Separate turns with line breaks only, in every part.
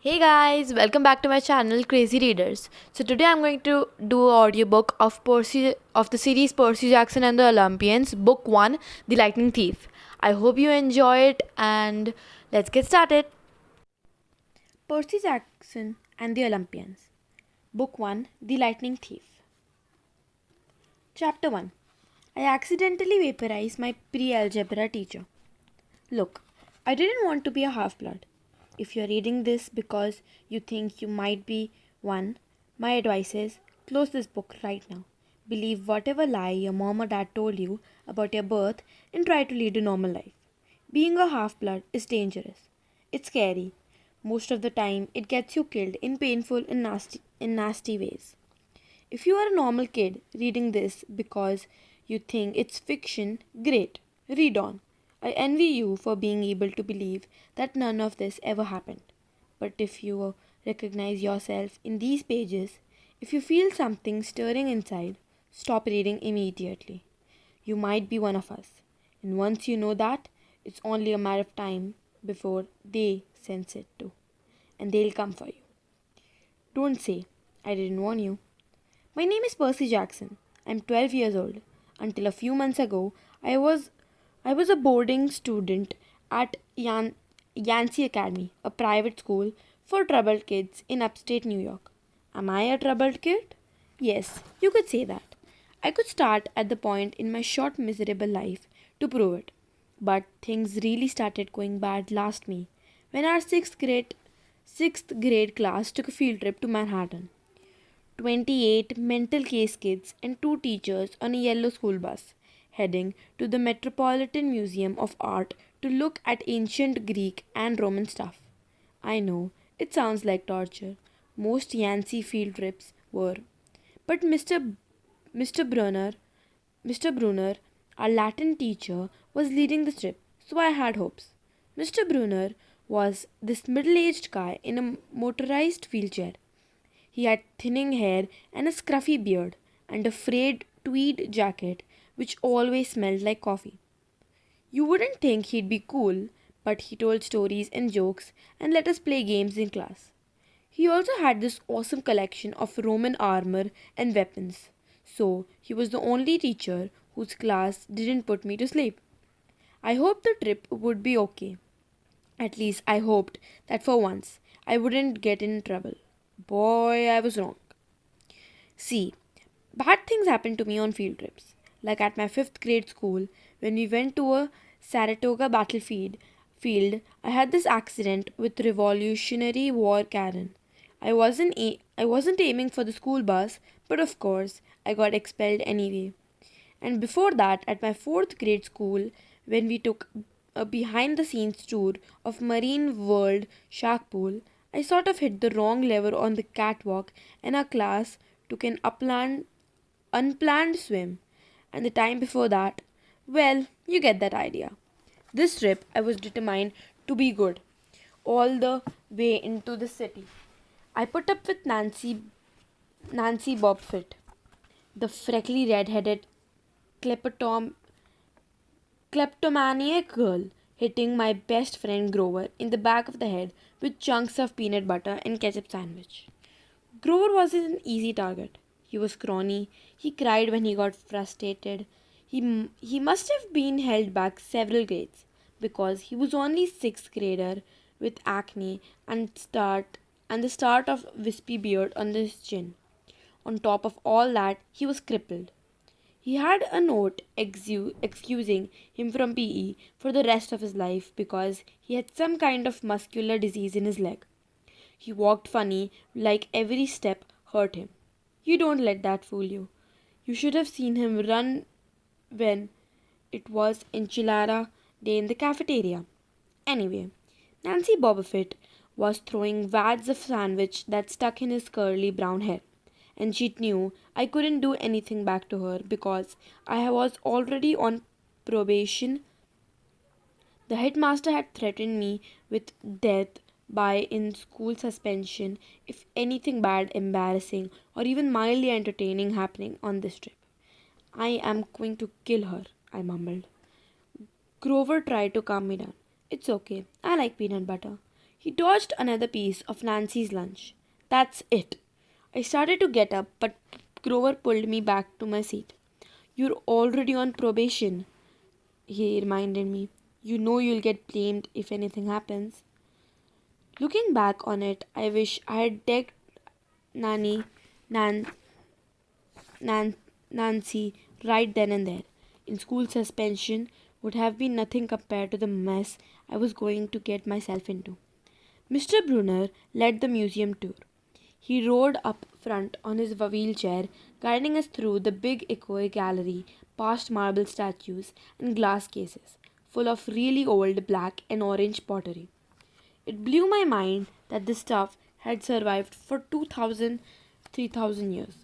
Hey guys, welcome back to my channel Crazy Readers. So today I'm going to do an audiobook of the series Percy Jackson and the Olympians, Book 1, The Lightning Thief. I hope you enjoy it and let's get started. Percy Jackson and the Olympians, Book 1, The Lightning Thief. Chapter 1. I accidentally vaporized my pre-algebra teacher. Look, I didn't want to be a half-blood. If you're reading this because you think you might be one, my advice is close this book right now. Believe whatever lie your mom or dad told you about your birth and try to lead a normal life. Being a half-blood is dangerous. It's scary. Most of the time, it gets you killed in painful and nasty ways. If you are a normal kid reading this because you think it's fiction, great. Read on. I envy you for being able to believe that none of this ever happened. But if you recognize yourself in these pages, if you feel something stirring inside, stop reading immediately. You might be one of us. And once you know that, it's only a matter of time before they sense it too. And they'll come for you. Don't say, I didn't warn you. My name is Percy Jackson. I'm 12 years old. Until a few months ago, I was a boarding student at Yancey Academy, a private school for troubled kids in upstate New York. Am I a troubled kid? Yes, you could say that. I could start at the point in my short, miserable life to prove it. But things really started going bad last May when our sixth grade class took a field trip to Manhattan. 28 mental case kids and two teachers on a yellow school bus, heading to the Metropolitan Museum of Art to look at ancient Greek and Roman stuff. I know, it sounds like torture. Most Yancey field trips were. But Mr. Brunner, Mr. Brunner, our Latin teacher, was leading the trip, so I had hopes. Mr. Brunner was this middle aged guy in a motorized wheelchair. He had thinning hair and a scruffy beard, and a frayed tweed jacket which always smelled like coffee. You wouldn't think he'd be cool, but he told stories and jokes and let us play games in class. He also had this awesome collection of Roman armor and weapons, so he was the only teacher whose class didn't put me to sleep. I hoped the trip would be okay. At least I hoped that for once I wouldn't get in trouble. Boy, I was wrong. See, bad things happen to me on field trips. Like at my fifth grade school, when we went to a Saratoga field, I had this accident with Revolutionary War Karen. I wasn't aiming for the school bus, but of course, I got expelled anyway. And before that, at my fourth grade school, when we took a behind the scenes tour of Marine World Shark Pool, I sort of hit the wrong lever on the catwalk and our class took an unplanned swim. And the time before that, well, you get that idea. This trip, I was determined to be good all the way into the city. I put up with Nancy Bobfit, the freckly red-headed kleptom kleptomaniac girl, hitting my best friend Grover in the back of the head with chunks of peanut butter and ketchup sandwich. Grover was an easy target. He was scrawny. He cried when he got frustrated. He must have been held back several grades because he was only sixth grader with acne and the start of wispy beard on his chin. On top of all that, he was crippled. He had a note excusing him from PE for the rest of his life because he had some kind of muscular disease in his leg. He walked funny, like every step hurt him. You don't let that fool you. You should have seen him run when it was enchilada day in the cafeteria. Anyway, Nancy Bobofit was throwing wads of sandwich that stuck in his curly brown hair, and she knew I couldn't do anything back to her because I was already on probation. The headmaster had threatened me with death by in school suspension if anything bad, embarrassing, or even mildly entertaining happening on this trip. I am going to kill her, I mumbled. Grover tried to calm me down. It's okay. I like peanut butter. He dodged another piece of Nancy's lunch. That's it. I started to get up, but Grover pulled me back to my seat. You're already on probation, he reminded me. You know you'll get blamed if anything happens. Looking back on it, I wish I had decked Nanny, Nan, Nan, Nancy right then and there. In school, suspension would have been nothing compared to the mess I was going to get myself into. Mr. Brunner led the museum tour. He rode up front on his wheelchair, guiding us through the big echoey gallery, past marble statues and glass cases, full of really old black and orange pottery. It blew my mind that this stuff had survived for 2,000, 3,000 years.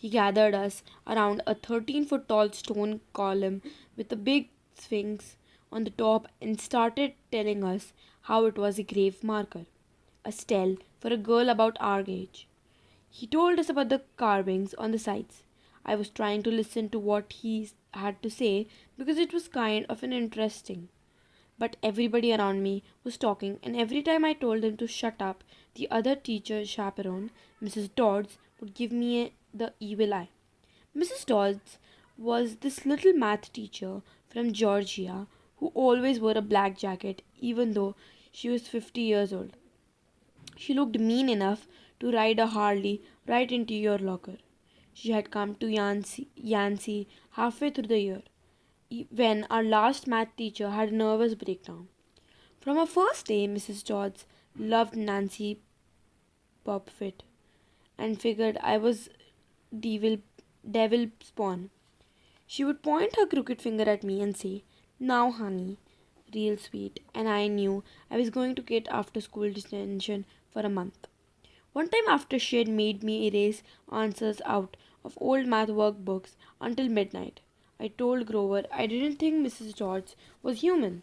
He gathered us around a 13-foot tall stone column with a big sphinx on the top and started telling us how it was a grave marker, a stele for a girl about our age. He told us about the carvings on the sides. I was trying to listen to what he had to say because it was kind of an interesting. But everybody around me was talking, and every time I told him to shut up, the other teacher chaperone, Mrs. Dodds, would give me the evil eye. Mrs. Dodds was this little math teacher from Georgia who always wore a black jacket even though she was 50 years old. She looked mean enough to ride a Harley right into your locker. She had come to Yancy halfway through the year, when our last math teacher had a nervous breakdown. From her first day, Mrs. Dodds loved Nancy Popfit and figured I was devil, devil spawn. She would point her crooked finger at me and say, "Now, honey," real sweet, and I knew I was going to get after school detention for a month. One time after she had made me erase answers out of old math workbooks until midnight, I told Grover I didn't think Mrs. George was human.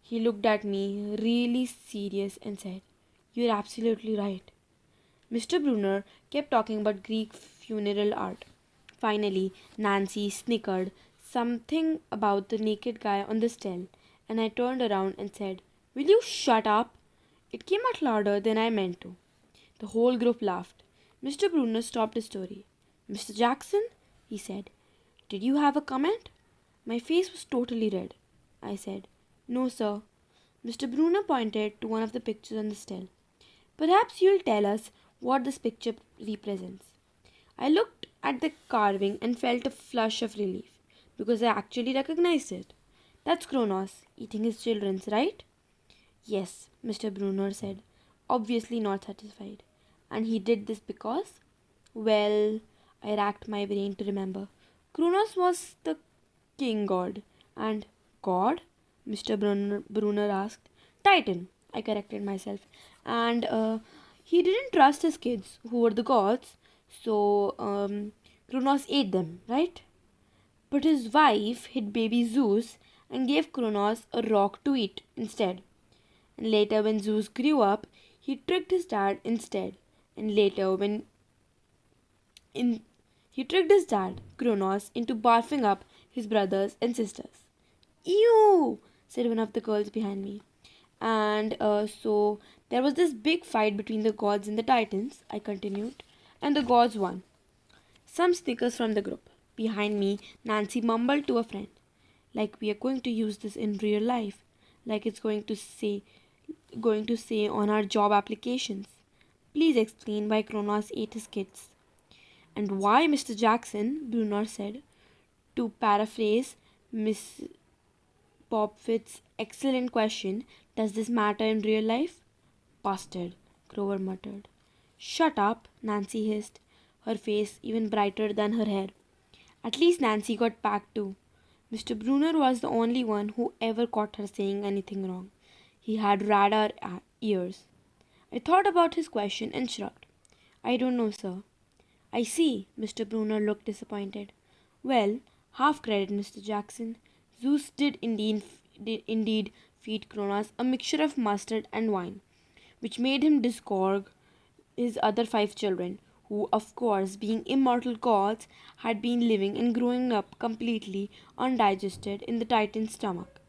He looked at me really serious and said, "You're absolutely right." Mr. Brunner kept talking about Greek funeral art. Finally, Nancy snickered something about the naked guy on the stele, and I turned around and said, "Will you shut up?" It came out louder than I meant to. The whole group laughed. Mr. Brunner stopped his story. "Mr. Jackson," he said, "did you have a comment?" My face was totally red. I said, "No, sir." Mr. Brunner pointed to one of the pictures on the stele. "Perhaps you'll tell us what this picture represents." I looked at the carving and felt a flush of relief, because I actually recognized it. "That's Kronos, eating his children's, right?" "Yes," Mr. Brunner said, obviously not satisfied. "And he did this because?" Well, I racked my brain to remember. Kronos was the king god. And god? Mr. Brunner asked. "Titan," I corrected myself. And he didn't trust his kids, who were the gods, so Kronos ate them, right? But his wife hid baby Zeus and gave Kronos a rock to eat instead. And later, when Zeus grew up, he tricked his dad instead. And later, in, he tricked his dad, Kronos, into barfing up his brothers and sisters. "Ew!" said one of the girls behind me. And so there was this big fight between the gods and the titans, I continued, and the gods won. Some snickers from the group. Behind me, Nancy mumbled to a friend, "Like we are going to use this in real life, like it's going to say on our job applications. Please explain why Kronos ate his kids." "And why, Mr. Jackson," Brunner said, to paraphrase Miss Popfit's excellent question, "does this matter in real life?" "Busted," Grover muttered. "Shut up," Nancy hissed, her face even brighter than her hair. At least Nancy got back too. Mr. Brunner was the only one who ever caught her saying anything wrong. He had radar ears. I thought about his question and shrugged. "I don't know, sir." "I see." Mr. Brunner looked disappointed. "Well, half credit, Mr. Jackson. Zeus did indeed feed Kronos a mixture of mustard and wine, which made him disgorge his other 5 children, who, of course, being immortal gods, had been living and growing up completely undigested in the Titan's stomach.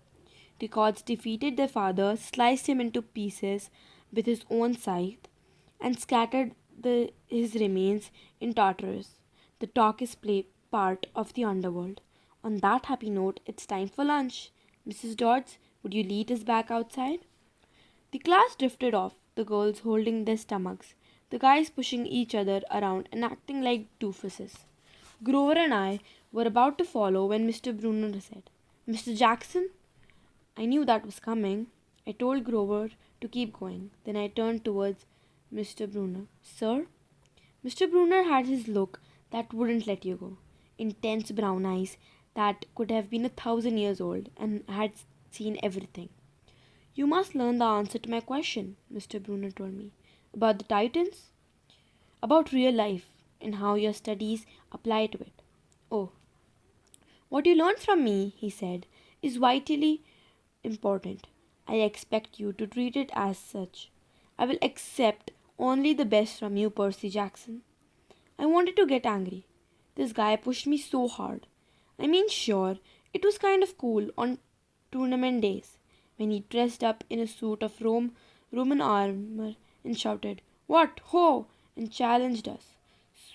The gods defeated their father, sliced him into pieces, with his own scythe and scattered his remains in Tartarus. The talk is part of the underworld. On that happy note, it's time for lunch. Mrs. Dodds, would you lead us back outside? The class drifted off, the girls holding their stomachs, the guys pushing each other around and acting like doofuses. Grover and I were about to follow when Mr. Brunner said, Mr. Jackson? I knew that was coming. I told Grover to keep going. Then I turned towards Mr. Brunner. Sir? Mr. Brunner had his look that wouldn't let you go. Intense brown eyes that could have been 1,000 years old and had seen everything. You must learn the answer to my question, Mr. Brunner told me. About the Titans? About real life and how your studies apply to it. Oh, what you learned from me, he said, is vitally important. I expect you to treat it as such. I will accept only the best from you, Percy Jackson. I wanted to get angry. This guy pushed me so hard. I mean, sure, it was kind of cool on tournament days when he dressed up in a suit of Roman armor and shouted, What, ho! And challenged us,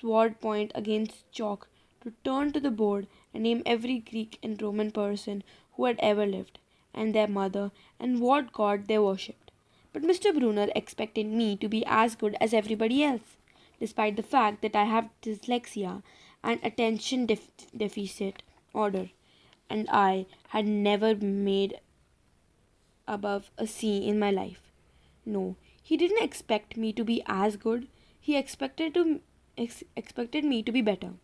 sword point against chalk, to turn to the board and name every Greek and Roman person who had ever lived, and their mother, and what god they worshipped. But Mr. Brunner expected me to be as good as everybody else, despite the fact that I have dyslexia and attention deficit order, and I had never made above a C in my life. No, he didn't expect me to be as good. He expected me to be better,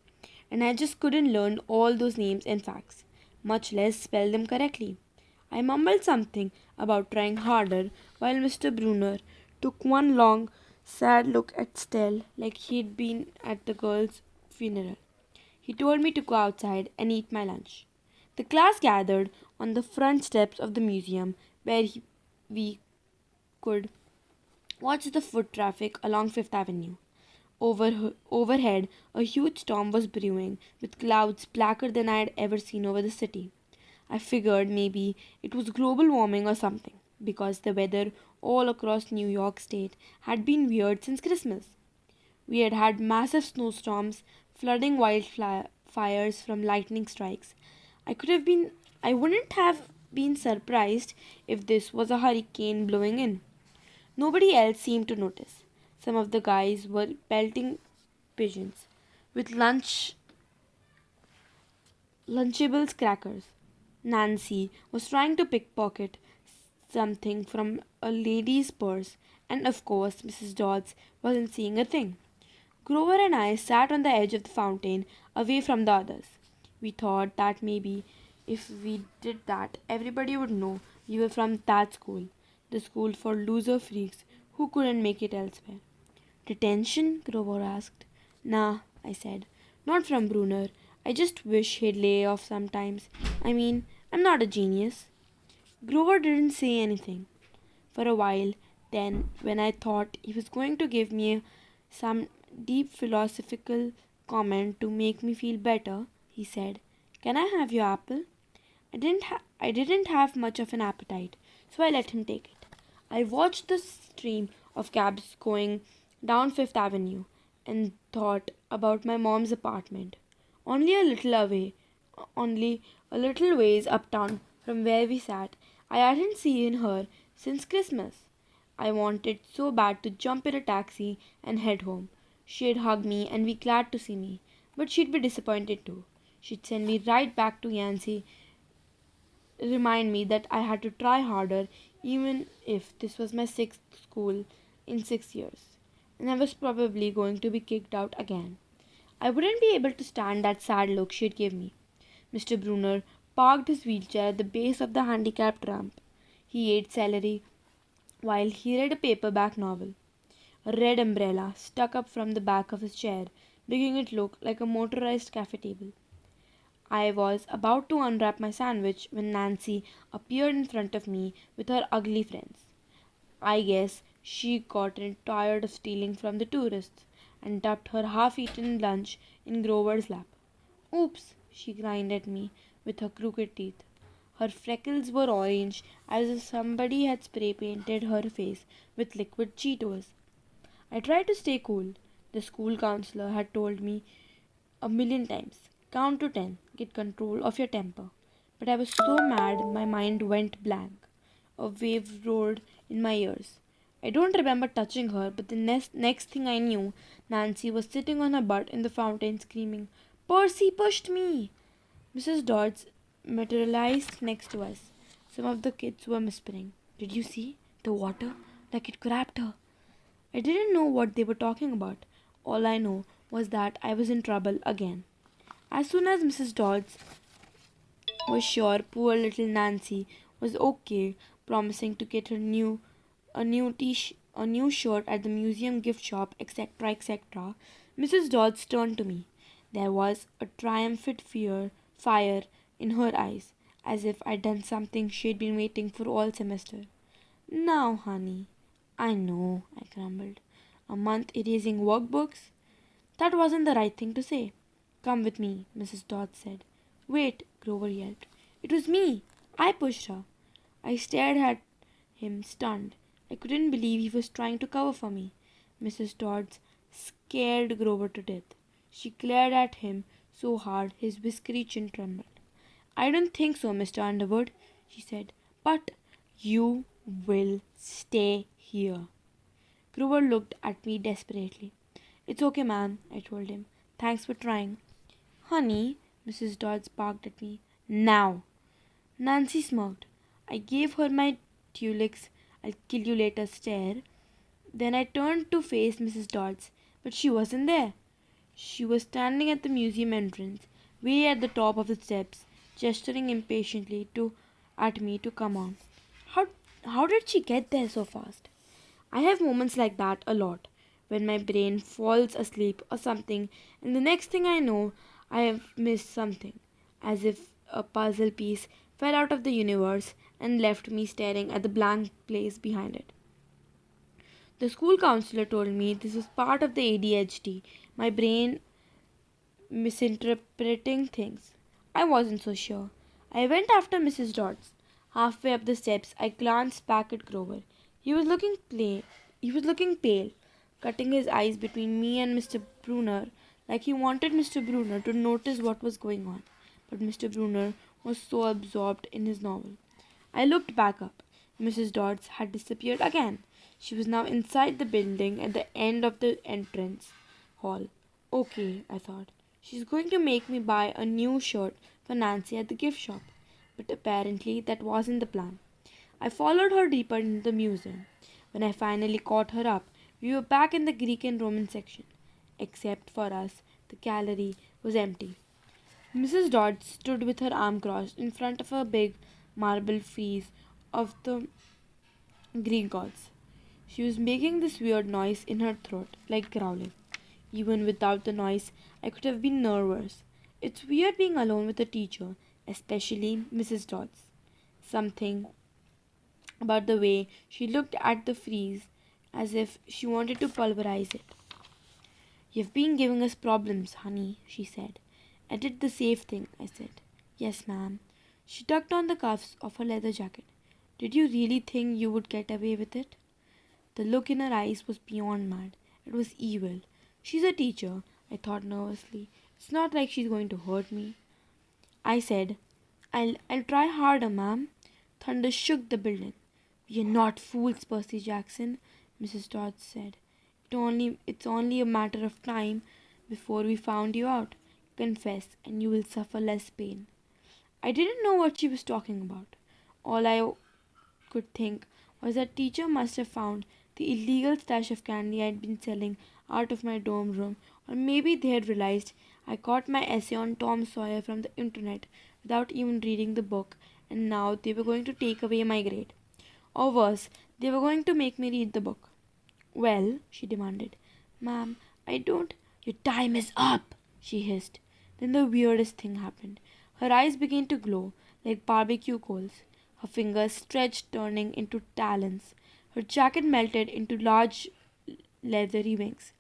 and I just couldn't learn all those names and facts, much less spell them correctly. I mumbled something about trying harder while Mr. Brunner took one long, sad look at Stell like he'd been at the girl's funeral. He told me to go outside and eat my lunch. The class gathered on the front steps of the museum where we could watch the foot traffic along Fifth Avenue. Overhead, a huge storm was brewing, with clouds blacker than I had ever seen over the city. I figured maybe it was global warming or something, because the weather all across New York State had been weird since Christmas. We had had massive snowstorms, flooding wildfires from lightning strikes. I could have been I wouldn't have been surprised if this was a hurricane blowing in. Nobody else seemed to notice. Some of the guys were pelting pigeons with Lunchables crackers. Nancy was trying to pickpocket something from a lady's purse, and of course Mrs. Dodds wasn't seeing a thing. Grover and I sat on the edge of the fountain, away from the others. We thought that maybe if we did that, everybody would know we were from that school, the school for loser freaks who couldn't make it elsewhere. Detention? Grover asked. Nah, I said. Not from Brunner. I just wish he'd lay off sometimes. I mean, I'm not a genius. Grover didn't say anything for a while. Then, when I thought he was going to give me some deep philosophical comment to make me feel better, he said, Can I have your apple? I didn't have much of an appetite, so I let him take it. I watched the stream of cabs going down Fifth Avenue and thought about my mom's apartment. Only a little away, only a little ways uptown from where we sat, I hadn't seen her since Christmas. I wanted so bad to jump in a taxi and head home. She'd hug me and be glad to see me, but she'd be disappointed too. She'd send me right back to Yancy, remind me that I had to try harder, even if this was my sixth school in 6 years, and I was probably going to be kicked out again. I wouldn't be able to stand that sad look she'd give me. Mr. Brunner parked his wheelchair at the base of the handicapped ramp. He ate celery while he read a paperback novel. A red umbrella stuck up from the back of his chair, making it look like a motorized cafe table. I was about to unwrap my sandwich when Nancy appeared in front of me with her ugly friends. I guess she gotten tired of stealing from the tourists and dumped her half-eaten lunch in Grover's lap. Oops, she grinned at me with her crooked teeth. Her freckles were orange, as if somebody had spray painted her face with liquid Cheetos. I tried to stay cool. The school counselor had told me a million times, count to 10, get control of your temper. But I was so mad my mind went blank. A wave roared in my ears. I don't remember touching her, but the next thing I knew, Nancy was sitting on her butt in the fountain screaming, Percy pushed me! Mrs. Dodds materialized next to us. Some of the kids were whispering, Did you see? The water? Like it grabbed her. I didn't know what they were talking about. All I know was that I was in trouble again. As soon as Mrs. Dodds was sure poor little Nancy was okay, promising to get her a new shirt at the museum gift shop, etc., etc., Mrs. Dodds turned to me. There was a triumphant fire in her eyes, as if I'd done something she'd been waiting for all semester. Now, honey, I know, I grumbled. A month erasing workbooks? That wasn't the right thing to say. Come with me, Mrs. Dodds said. Wait, Grover yelped. It was me. I pushed her. I stared at him, stunned. I couldn't believe he was trying to cover for me. Mrs. Dodds scared Grover to death. She glared at him so hard his whiskery chin trembled. I don't think so, Mr. Underwood, she said. But you will stay here. Grover looked at me desperately. It's okay, ma'am, I told him. Thanks for trying. Honey, Mrs. Dodds barked at me. Now. Nancy smirked. I gave her my Tulik's I'll kill you later stare. Then I turned to face Mrs. Dodds, but she wasn't there. She was standing at the museum entrance, way at the top of the steps, gesturing impatiently at me to come on. How how did she get there so fast? I have moments like that a lot, when my brain falls asleep or something, and the next thing I know, I have missed something, as if a puzzle piece fell out of the universe and left me staring at the blank place behind it. The school counselor told me this was part of the ADHD, my brain misinterpreting things. I wasn't so sure. I went after Mrs. Dodds. Halfway up the steps, I glanced back at Grover. He was looking pale, cutting his eyes between me and Mr. Brunner, like he wanted Mr. Brunner to notice what was going on. But Mr. Brunner was so absorbed in his novel. I looked back up. Mrs. Dodds had disappeared again. She was now inside the building at the end of the entrance hall. Okay, I thought. She's going to make me buy a new shirt for Nancy at the gift shop. But apparently that wasn't the plan. I followed her deeper into the museum. When I finally caught her up, we were back in the Greek and Roman section. Except for us, the gallery was empty. Mrs. Dodds stood with her arm crossed in front of a big marble frieze of the Greek gods. She was making this weird noise in her throat, like growling. Even without the noise, I could have been nervous. It's weird being alone with a teacher, especially Mrs. Dodds. Something about the way she looked at the frieze as if she wanted to pulverize it. You've been giving us problems, honey, she said. I did the safe thing, I said. Yes, ma'am. She tucked on the cuffs of her leather jacket. Did you really think you would get away with it? The look in her eyes was beyond mad. It was evil. She's a teacher, I thought nervously. It's not like she's going to hurt me. I said, I'll try harder, ma'am. Thunder shook the building. We are not fools, Percy Jackson, Mrs. Dodds said. It's only a matter of time before we found you out. Confess, and you will suffer less pain. I didn't know what she was talking about. All I could think was that teacher must have found the illegal stash of candy I'd been selling out of my dorm room, or maybe they had realized I got my essay on Tom Sawyer from the internet without even reading the book, and now they were going to take away my grade. Or worse, they were going to make me read the book. Well, she demanded. Ma'am, I don't. Your time is up, she hissed. Then the weirdest thing happened. Her eyes began to glow like barbecue coals. Her fingers stretched, turning into talons. Her jacket melted into large leathery wings.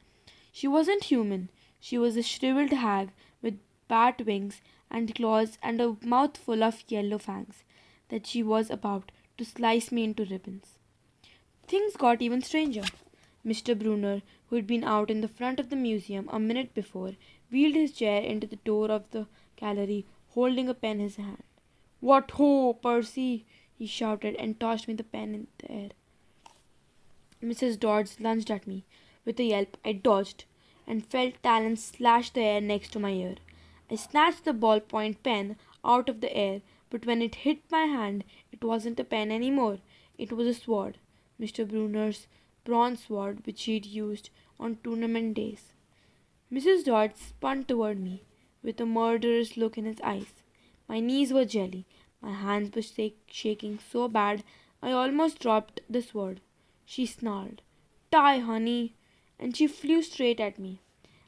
She wasn't human. She was a shriveled hag with bat wings and claws and a mouth full of yellow fangs. that she was about to slice me into ribbons. Things got even stranger. Mr. Brunner, who had been out in the front of the museum a minute before, wheeled his chair into the door of the gallery, holding a pen in his hand. "What ho, Percy!" he shouted and tossed me the pen in the air. Mrs. Dodds lunged at me. With a yelp, I dodged and felt talons slash the air next to my ear. I snatched the ballpoint pen out of the air, but when it hit my hand, it wasn't a pen anymore. It was a sword, Mr. Brunner's bronze sword, which he'd used on tournament days. Mrs. Dodds spun toward me, with a murderous look in his eyes. My knees were jelly. My hands were shaking so bad I almost dropped the sword. She snarled, "Die, honey!" and she flew straight at me.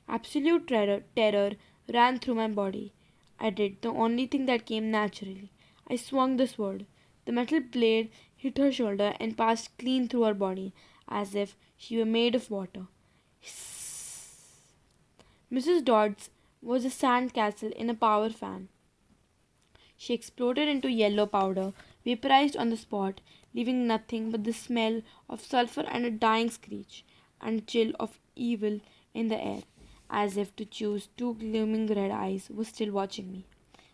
Absolute terror ran through my body. I did the only thing that came naturally. I swung the sword. The metal blade hit her shoulder and passed clean through her body, as if she were made of water. Hiss. Mrs. Dodds was a sand castle in a power fan. She exploded into yellow powder, vaporized on the spot, leaving nothing but the smell of sulphur and a dying screech, and a chill of evil in the air, as if to choose two gleaming red eyes was still watching me.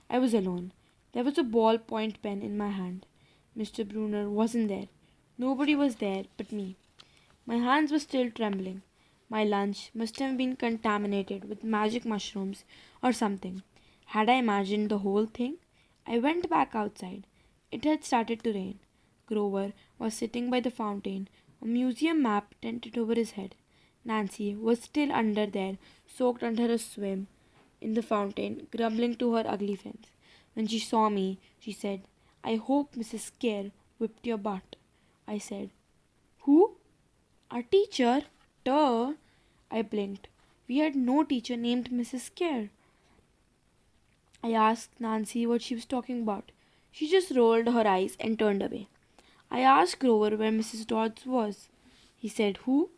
I was alone. There was a ball-point pen in my hand. Mr. Brunner wasn't there. Nobody was there but me. My hands were still trembling. My lunch must have been contaminated with magic mushrooms or something. Had I imagined the whole thing? I went back outside. It had started to rain. Grover was sitting by the fountain, a museum map tented over his head. Nancy was still under there, soaked under a swim in the fountain, grumbling to her ugly friends. When she saw me, she said, "I hope Mrs. Scare whipped your butt." I said, "Who?" "Our teacher." "Duh." I blinked. We had no teacher named Mrs. Scare. I asked Nancy what she was talking about. She just rolled her eyes and turned away. I asked Grover where Mrs. Dodds was. He said, "Who?"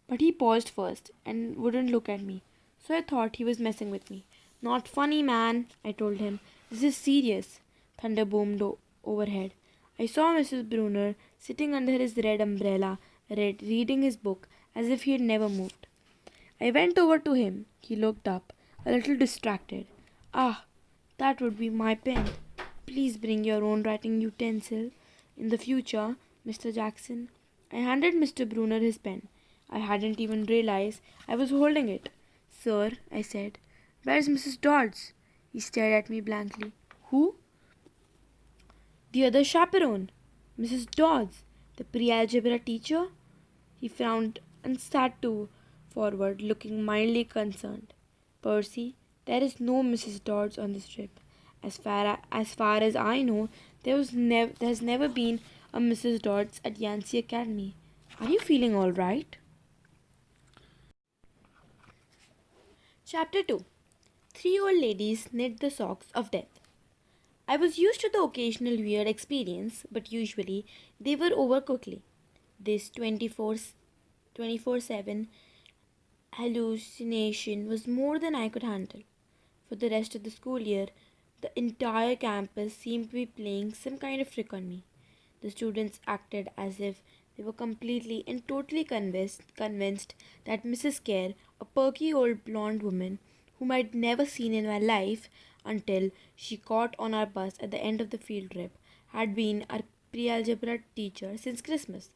But he paused first and wouldn't look at me, so I thought he was messing with me. "Not funny, man," I told him. "This is serious." Thunder boomed overhead. I saw Mrs. Brunner sitting under his red umbrella, reading his book as if he had never moved. I went over to him. He looked up, a little distracted. "Ah, that would be my pen. Please bring your own writing utensil in the future, Mr. Jackson." I handed Mr. Brunner his pen. I hadn't even realized I was holding it. "Sir," I said, "where's Mrs. Dodds?" He stared at me blankly. "Who?" "The other chaperone. Mrs. Dodds, the pre-algebra teacher." He frowned and sat forward, looking mildly concerned. "Percy, there is no Mrs. Dodds on this trip. As far as I know, there's never been a Mrs. Dodds at Yancey Academy. Are you feeling all right?" Chapter 2. Three old ladies knit the socks of death. I was used to the occasional weird experience, but usually they were over quickly. This 24/7 hallucination was more than I could handle. For the rest of the school year, the entire campus seemed to be playing some kind of trick on me. The students acted as if they were completely and totally convinced that Mrs. Care, a perky old blonde woman whom I'd never seen in my life until she caught on our bus at the end of the field trip, had been our pre-algebra teacher since Christmas.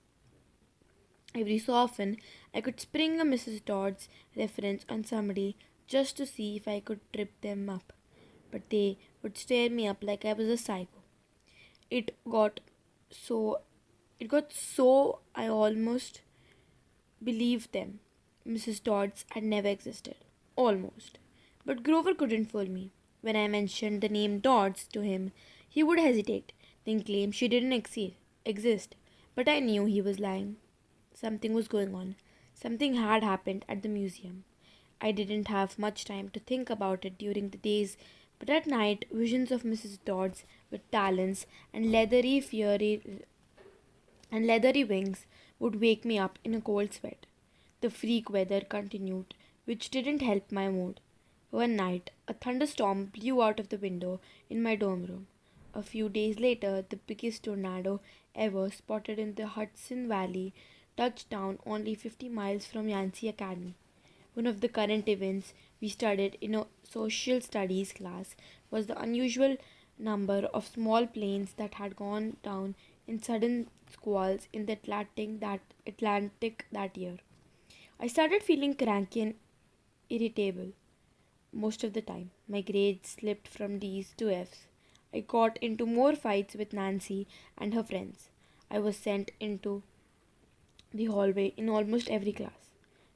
Every so often, I could spring a Mrs. Dodds reference on somebody just to see if I could trip them up, but they would stare me up like I was a psycho. It got so I almost believed them. Mrs. Dodds had never existed. Almost. But Grover couldn't fool me. When I mentioned the name Dodds to him, he would hesitate, then claim she didn't exist. But I knew he was lying. Something was going on. Something had happened at the museum. I didn't have much time to think about it during the days, but at night visions of Mrs. Dodds with talons and leathery wings would wake me up in a cold sweat. The freak weather continued, which didn't help my mood. One night, a thunderstorm blew out of the window in my dorm room. A few days later, the biggest tornado ever spotted in the Hudson Valley touched down only 50 miles from Yancey Academy. One of the current events we studied in a social studies class was the unusual number of small planes that had gone down in sudden squalls in the Atlantic that year. I started feeling cranky and irritable most of the time. My grades slipped from D's to F's. I got into more fights with Nancy and her friends. I was sent into the hallway in almost every class.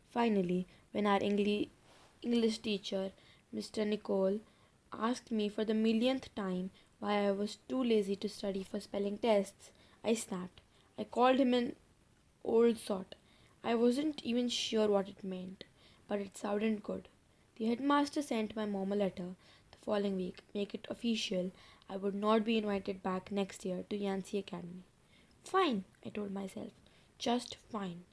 Finally, when our English teacher, Mr. Nicole, asked me for the millionth time why I was too lazy to study for spelling tests, I snapped. I called him an old sot. I wasn't even sure what it meant, but it sounded good. The headmaster sent my mom a letter the following week, make it official. I would not be invited back next year to Yancey Academy. Fine, I told myself. Just fine.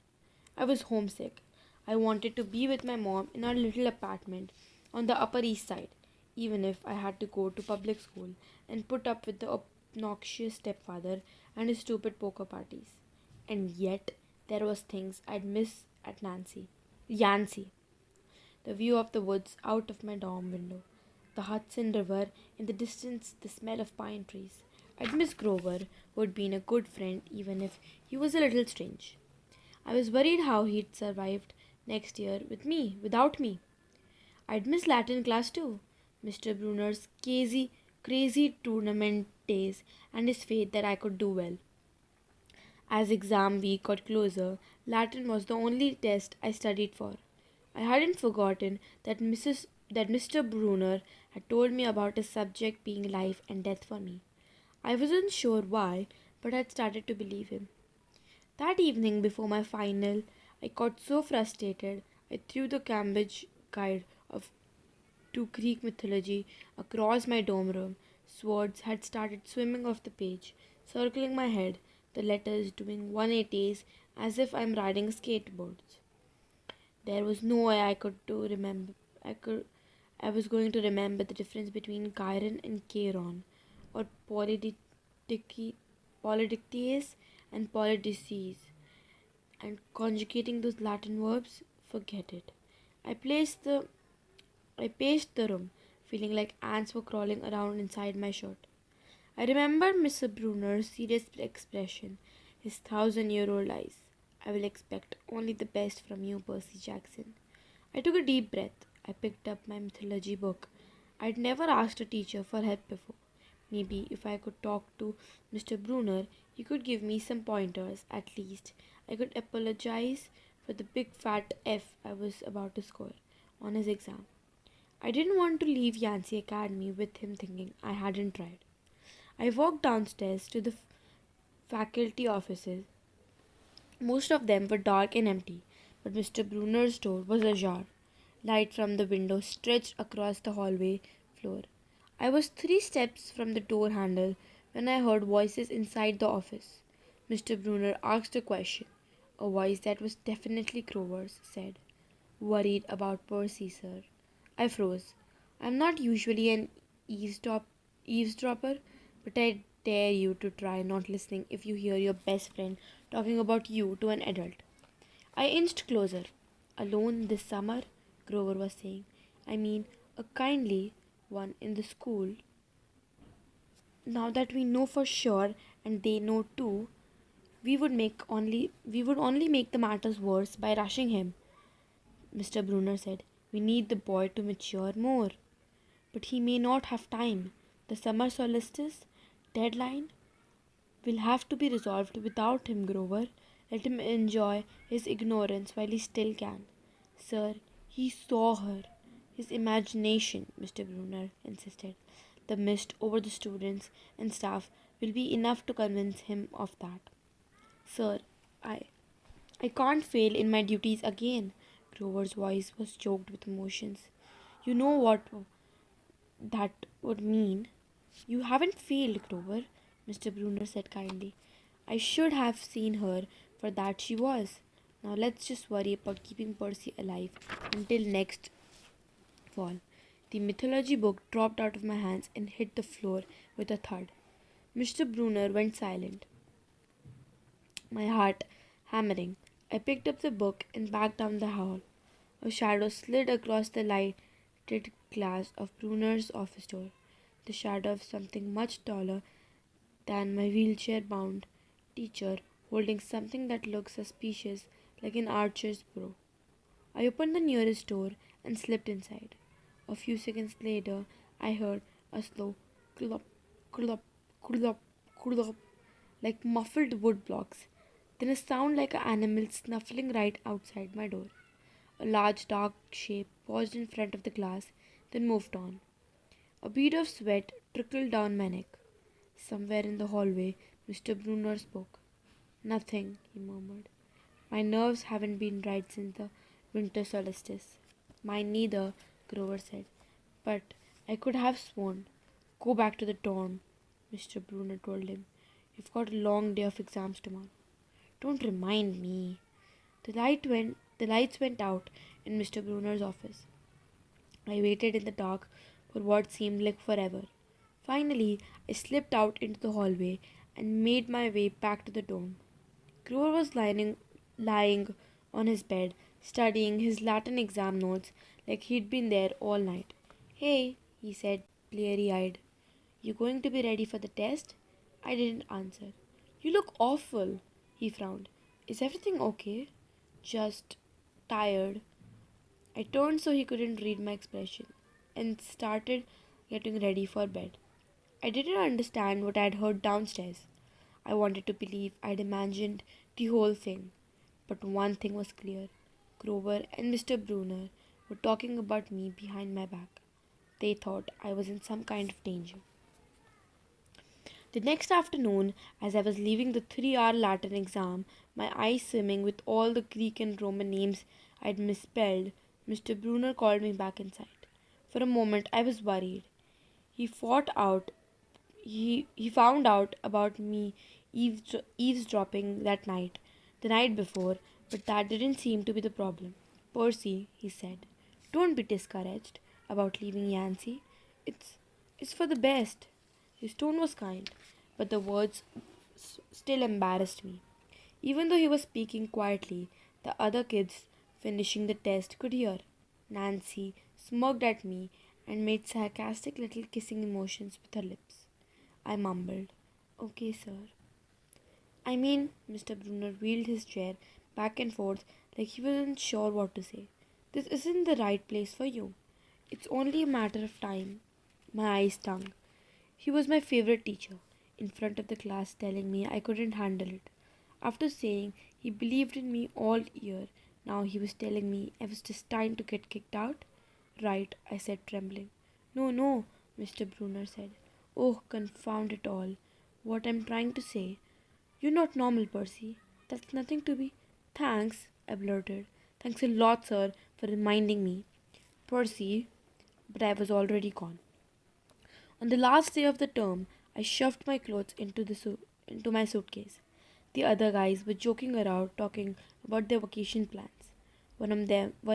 I was homesick. I wanted to be with my mom in our little apartment on the Upper East Side, even if I had to go to public school and put up with the obnoxious stepfather and his stupid poker parties. And yet, there was things I'd miss at Yancey. The view of the woods out of my dorm window, the Hudson River in the distance, the smell of pine trees. I'd miss Grover, who had been a good friend even if he was a little strange. I was worried how he'd survived next year without me. I'd miss Latin class too. Mr. Brunner's crazy tournament days and his faith that I could do well. As exam week got closer, Latin was the only test I studied for. I hadn't forgotten that Mr. Brunner had told me about his subject being life and death for me. I wasn't sure why, but I'd started to believe him. That evening before my final, I got so frustrated I threw the Cambridge guide of to Greek mythology across my dorm room. Swords had started swimming off the page, circling my head, the letters doing 180s as if I'm riding skateboards. There was no way I was going to remember the difference between Chiron and Chiron, or Polydictes and Polydeuces, and conjugating those Latin verbs. Forget it. I placed the I paced the room, feeling like ants were crawling around inside my shirt. I remembered Mr. Brunner's serious expression, his 1,000-year-old eyes. I will expect only the best from you, Percy Jackson. I took a deep breath. I picked up my mythology book. I'd never asked a teacher for help before. Maybe if I could talk to Mr. Brunner, he could give me some pointers. At least I could apologize for the big fat F I was about to score on his exam. I didn't want to leave Yancey Academy with him thinking I hadn't tried. I walked downstairs to the faculty offices. Most of them were dark and empty, but Mr. Brunner's door was ajar. Light from the window stretched across the hallway floor. I was 3 steps from the door handle when I heard voices inside the office. Mr. Brunner asked a question. A voice that was definitely Grover's said, "Worried about Percy, sir." I froze. I'm not usually an eavesdropper, but I dare you to try not listening if you hear your best friend talking about you to an adult. I inched closer. "Alone this summer?" Grover was saying. "I mean, a kindly one in the school. Now that we know for sure and they know too, we would only make the matters worse by rushing him." Mr. Brunner said, "We need the boy to mature more." "But he may not have time. The summer solstice deadline will have to be resolved without him, Grover. Let him enjoy his ignorance while he still can." "Sir, he saw her. His imagination," Mr. Brunner insisted. "The mist over the students and staff will be enough to convince him of that." "Sir, I I can't fail in my duties again." Grover's voice was choked with emotions. "You know what that would mean." "You haven't failed, Grover," Mr. Brunner said kindly. "I should have seen her for that she was. Now let's just worry about keeping Percy alive until next fall." The mythology book dropped out of my hands and hit the floor with a thud. Mr. Brunner went silent, my heart hammering. I picked up the book and backed down the hall. A shadow slid across the lighted glass of Brunner's office door, the shadow of something much taller than my wheelchair bound teacher holding something that looked suspicious like an archer's bow. I opened the nearest door and slipped inside. A few seconds later, I heard a slow clop, clop, clop, clop, like muffled wood blocks. Then a sound like an animal snuffling right outside my door. A large dark shape paused in front of the glass, then moved on. A bead of sweat trickled down my neck. Somewhere in the hallway, Mr. Brunner spoke. Nothing, he murmured. My nerves haven't been right since the winter solstice. Mine neither, Grover said. But I could have sworn. Go back to the dorm, Mr. Brunner told him. You've got a long day of exams tomorrow. Don't remind me. The lights went out in Mr. Brunner's office. I waited in the dark for what seemed like forever. Finally, I slipped out into the hallway and made my way back to the dorm. Grover was lying on his bed, studying his Latin exam notes like he'd been there all night. Hey, he said, bleary eyed. You going to be ready for the test? I didn't answer. You look awful, he frowned. Is everything okay? Just tired. I turned so he couldn't read my expression and started getting ready for bed. I didn't understand what I'd heard downstairs. I wanted to believe I'd imagined the whole thing. But one thing was clear. Grover and Mr. Brunner were talking about me behind my back. They thought I was in some kind of danger. The next afternoon, as I was leaving the 3-hour Latin exam, my eyes swimming with all the Greek and Roman names I'd misspelled, Mr. Brunner called me back inside. For a moment, I was worried. He fought out he found out about me eavesdropping the night before, but that didn't seem to be the problem. Percy, he said, don't be discouraged about leaving Yancy. It's for the best. His tone was kind, but the words still embarrassed me. Even though he was speaking quietly, the other kids finishing the test could hear. Nancy smirked at me and made sarcastic little kissing emotions with her lips. I mumbled, Okay, sir. I mean, Mr. Brunner wheeled his chair back and forth like he wasn't sure what to say. This isn't the right place for you. It's only a matter of time. My eyes stung. He was my favorite teacher, in front of the class telling me I couldn't handle it. After saying he believed in me all year, now he was telling me I was destined to get kicked out? Right, I said, trembling. No, no, Mr. Brunner said. Oh, confound it all. What I'm trying to say. You're not normal, Percy. That's nothing to be. Thanks, I blurted. Thanks a lot, sir, for reminding me. Percy, but I was already gone. On the last day of the term, I shoved my clothes into my suitcase. The other guys were joking around, talking about their vacation plans. One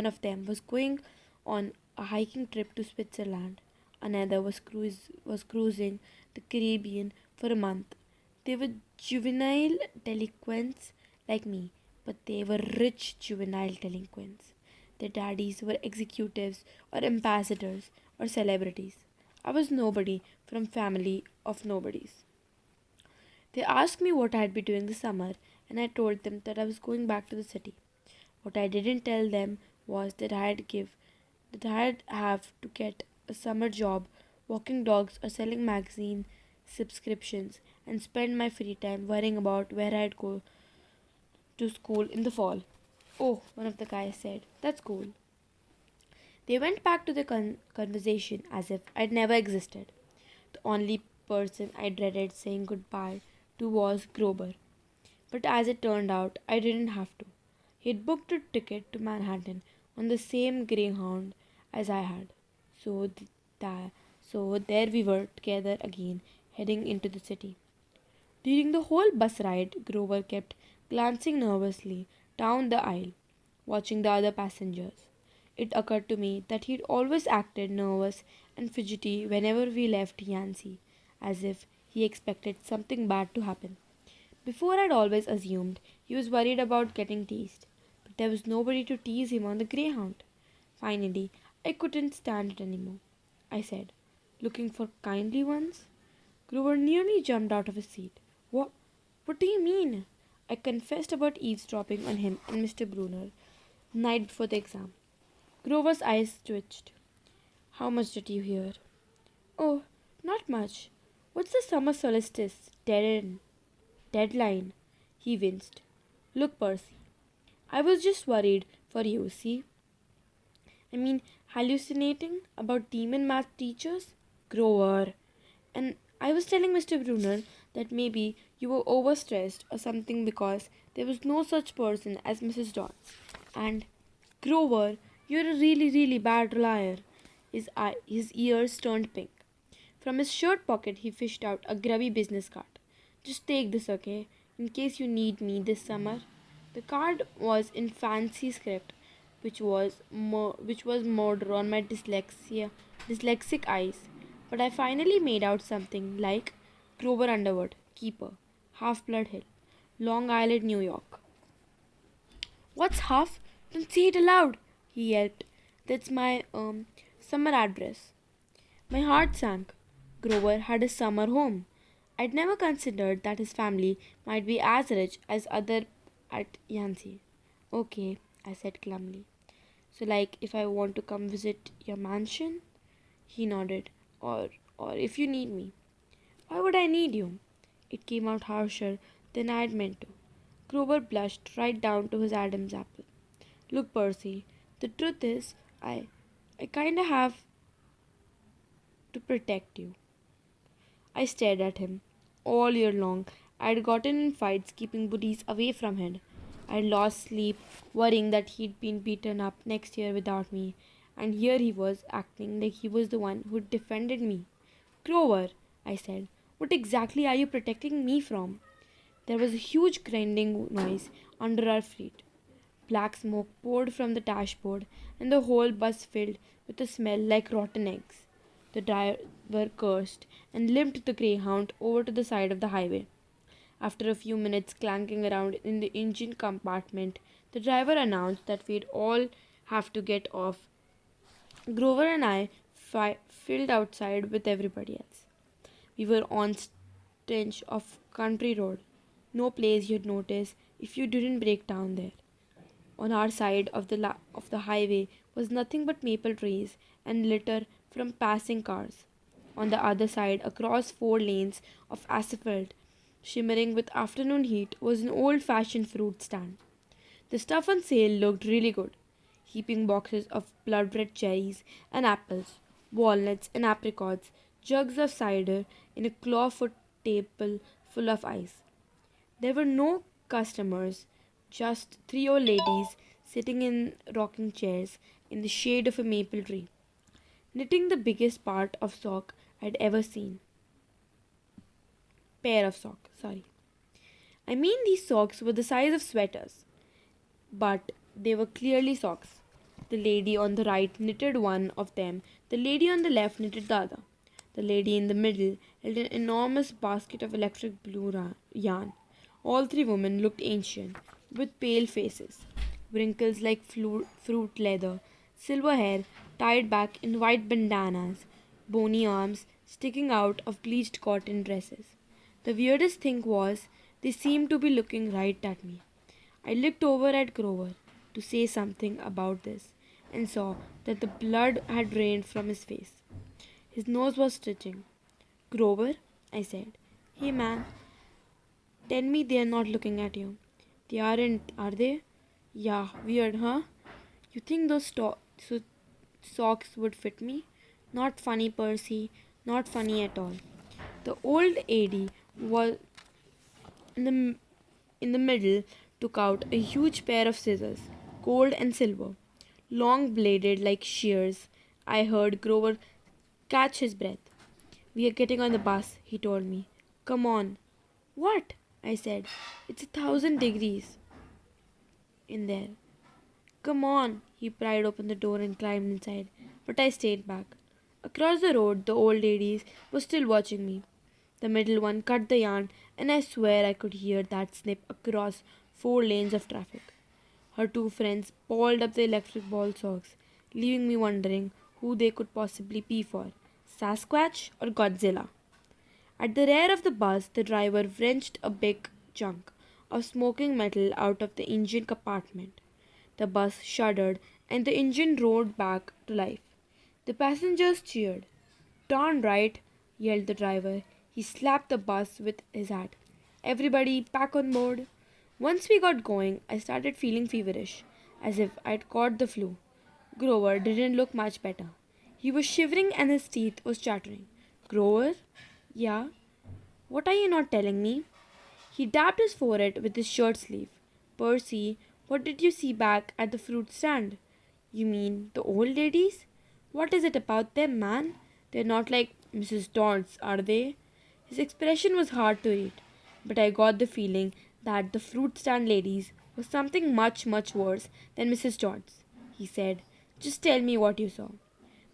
of them was going on a hiking trip to Switzerland. Another was cruising the Caribbean for a month. They were juvenile delinquents like me, but they were rich juvenile delinquents. Their daddies were executives or ambassadors or celebrities. I was nobody from family of nobodies. They asked me what I'd be doing this summer, and I told them that I was going back to the city. What I didn't tell them was that I'd have to get a summer job walking dogs or selling magazine subscriptions and spend my free time worrying about where I'd go to school in the fall. Oh, one of the guys said, that's cool. They went back to the conversation as if I'd never existed. The only person I dreaded saying goodbye to was Grover. But as it turned out, I didn't have to. He'd booked a ticket to Manhattan on the same Greyhound as I had. So, so there we were together again, heading into the city. During the whole bus ride, Grover kept glancing nervously down the aisle, watching the other passengers. It occurred to me that he'd always acted nervous and fidgety whenever we left Yancy, as if He expected something bad to happen. Before, I'd always assumed he was worried about getting teased, but there was nobody to tease him on the greyhound. Finally, I couldn't stand it anymore. I said, looking for kindly ones? Grover nearly jumped out of his seat. What do you mean? I confessed about eavesdropping on him and Mr. Brunner the night before the exam. Grover's eyes twitched. How much did you hear? Oh, not much. What's the summer solstice? Deadline. He winced. Look, Percy, I was just worried for you, see? I mean, hallucinating about demon math teachers? Grover. And I was telling Mr. Brunner that maybe you were overstressed or something because there was no such person as Mrs. Dodds. And Grover, you're a really, really bad liar. His ears turned pink. From his shirt pocket, he fished out a grubby business card. Just take this, okay? In case you need me this summer. The card was in fancy script, which was murder on my dyslexic eyes. But I finally made out something like Grover Underwood, Keeper, Half Blood Hill, Long Island, New York. What's half? Don't say it aloud, he yelped. That's my summer address. My heart sank. Grover had a summer home. I'd never considered that his family might be as rich as other at Yancy. Okay, I said glumly. So like if I want to come visit your mansion? He nodded. Or or if you need me. Why would I need you? It came out harsher than I had meant to. Grover blushed right down to his Adam's apple. Look, Percy, the truth is I kinda have to protect you. I stared at him. All year long, I had gotten in fights keeping bullies away from him. I had lost sleep, worrying that he'd been beaten up next year without me, and here he was acting like he was the one who defended me. Grover, I said, what exactly are you protecting me from? There was a huge grinding noise under our feet. Black smoke poured from the dashboard, and the whole bus filled with a smell like rotten eggs. The driver cursed and limped the greyhound over to the side of the highway. After a few minutes clanking around in the engine compartment, the driver announced that we'd all have to get off. Grover and I filled outside with everybody else. We were on stretch of country road, no place you'd notice if you didn't break down there. On our side of the highway was nothing but maple trees and litter from passing cars. On the other side, across 4 lanes of asphalt, shimmering with afternoon heat, was an old-fashioned fruit stand. The stuff on sale looked really good. Heaping boxes of blood red cherries and apples, walnuts and apricots, jugs of cider in a clawfoot table full of ice. There were no customers, just 3 old ladies sitting in rocking chairs in the shade of a maple tree, knitting the biggest part of sock I'd ever seen. Pair of socks, sorry. I mean, these socks were the size of sweaters, but they were clearly socks. The lady on the right knitted one of them, the lady on the left knitted the other. The lady in the middle held an enormous basket of electric blue yarn. All 3 women looked ancient, with pale faces, wrinkles like fruit leather, silver hair tied back in white bandanas, bony arms sticking out of bleached cotton dresses. The weirdest thing was, they seemed to be looking right at me. I looked over at Grover to say something about this and saw that the blood had drained from his face. His nose was twitching. Grover, I said, hey man, tell me they are not looking at you. They aren't, are they? Yeah, weird, huh? You think those socks would fit me? Not funny, Percy. Not funny at all. The old lady was in the middle took out a huge pair of scissors, gold and silver, long bladed like shears. I heard Grover catch his breath. We are getting on the bus, he told me. Come on. What? I said. It's 1,000 degrees in there. Come on. He pried open the door and climbed inside, but I stayed back. Across the road, the old ladies were still watching me. The middle one cut the yarn, and I swear I could hear that snip across 4 lanes of traffic. Her two friends balled up the electric ball socks, leaving me wondering who they could possibly be for, Sasquatch or Godzilla. At the rear of the bus, the driver wrenched a big chunk of smoking metal out of the engine compartment. The bus shuddered and the engine roared back to life. The passengers cheered. "Darn right," yelled the driver. He slapped the bus with his hat. "Everybody back on board." Once we got going, I started feeling feverish, as if I'd caught the flu. Grover didn't look much better. He was shivering and his teeth was chattering. "Grover?" "Yeah." "What are you not telling me?" He dabbed his forehead with his shirt sleeve. "Percy, what did you see back at the fruit stand?" "You mean the old ladies? What is it about them, man? They're not like Mrs. Todd's, are they?" His expression was hard to read, but I got the feeling that the fruit stand ladies was something much, much worse than Mrs. Todd's. He said, "Just tell me what you saw."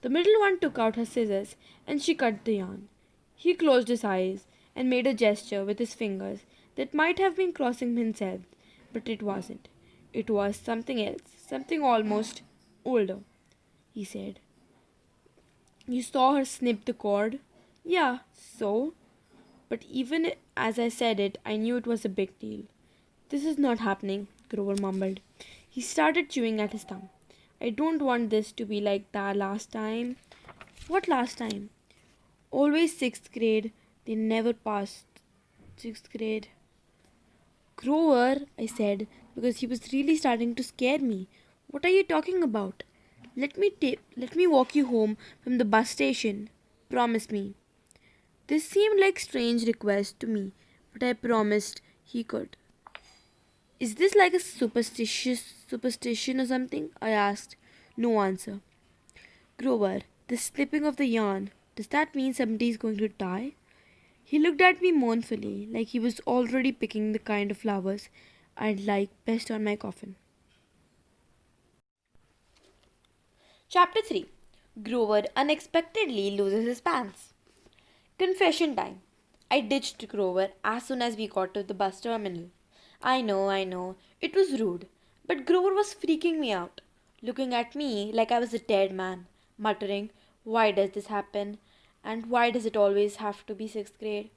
The middle one took out her scissors and she cut the yarn. He closed his eyes and made a gesture with his fingers that might have been crossing himself, but it wasn't. It was something else, something almost older. He said, "You saw her snip the cord?" "Yeah, so?" But even as I said it, I knew it was a big deal. "This is not happening," Grover mumbled. He started chewing at his thumb. "I don't want this to be like that last time." "What last time?" "Always 6th grade. They never passed 6th grade." "Grover," I said, because he was really starting to scare me. "What are you talking about? Let me walk you home from the bus station. Promise me." This seemed like a strange request to me, but I promised he could. "Is this like a superstition or something?" I asked. No answer. "Grover, the slipping of the yarn, does that mean somebody is going to die?" He looked at me mournfully, like he was already picking the kind of flowers I'd like best on my coffin. Chapter 3. Grover unexpectedly loses his pants. Confession time. I ditched Grover as soon as we got to the bus terminal. I know, it was rude, but Grover was freaking me out, looking at me like I was a dead man, muttering, "Why does this happen? And why does it always have to be 6th grade?"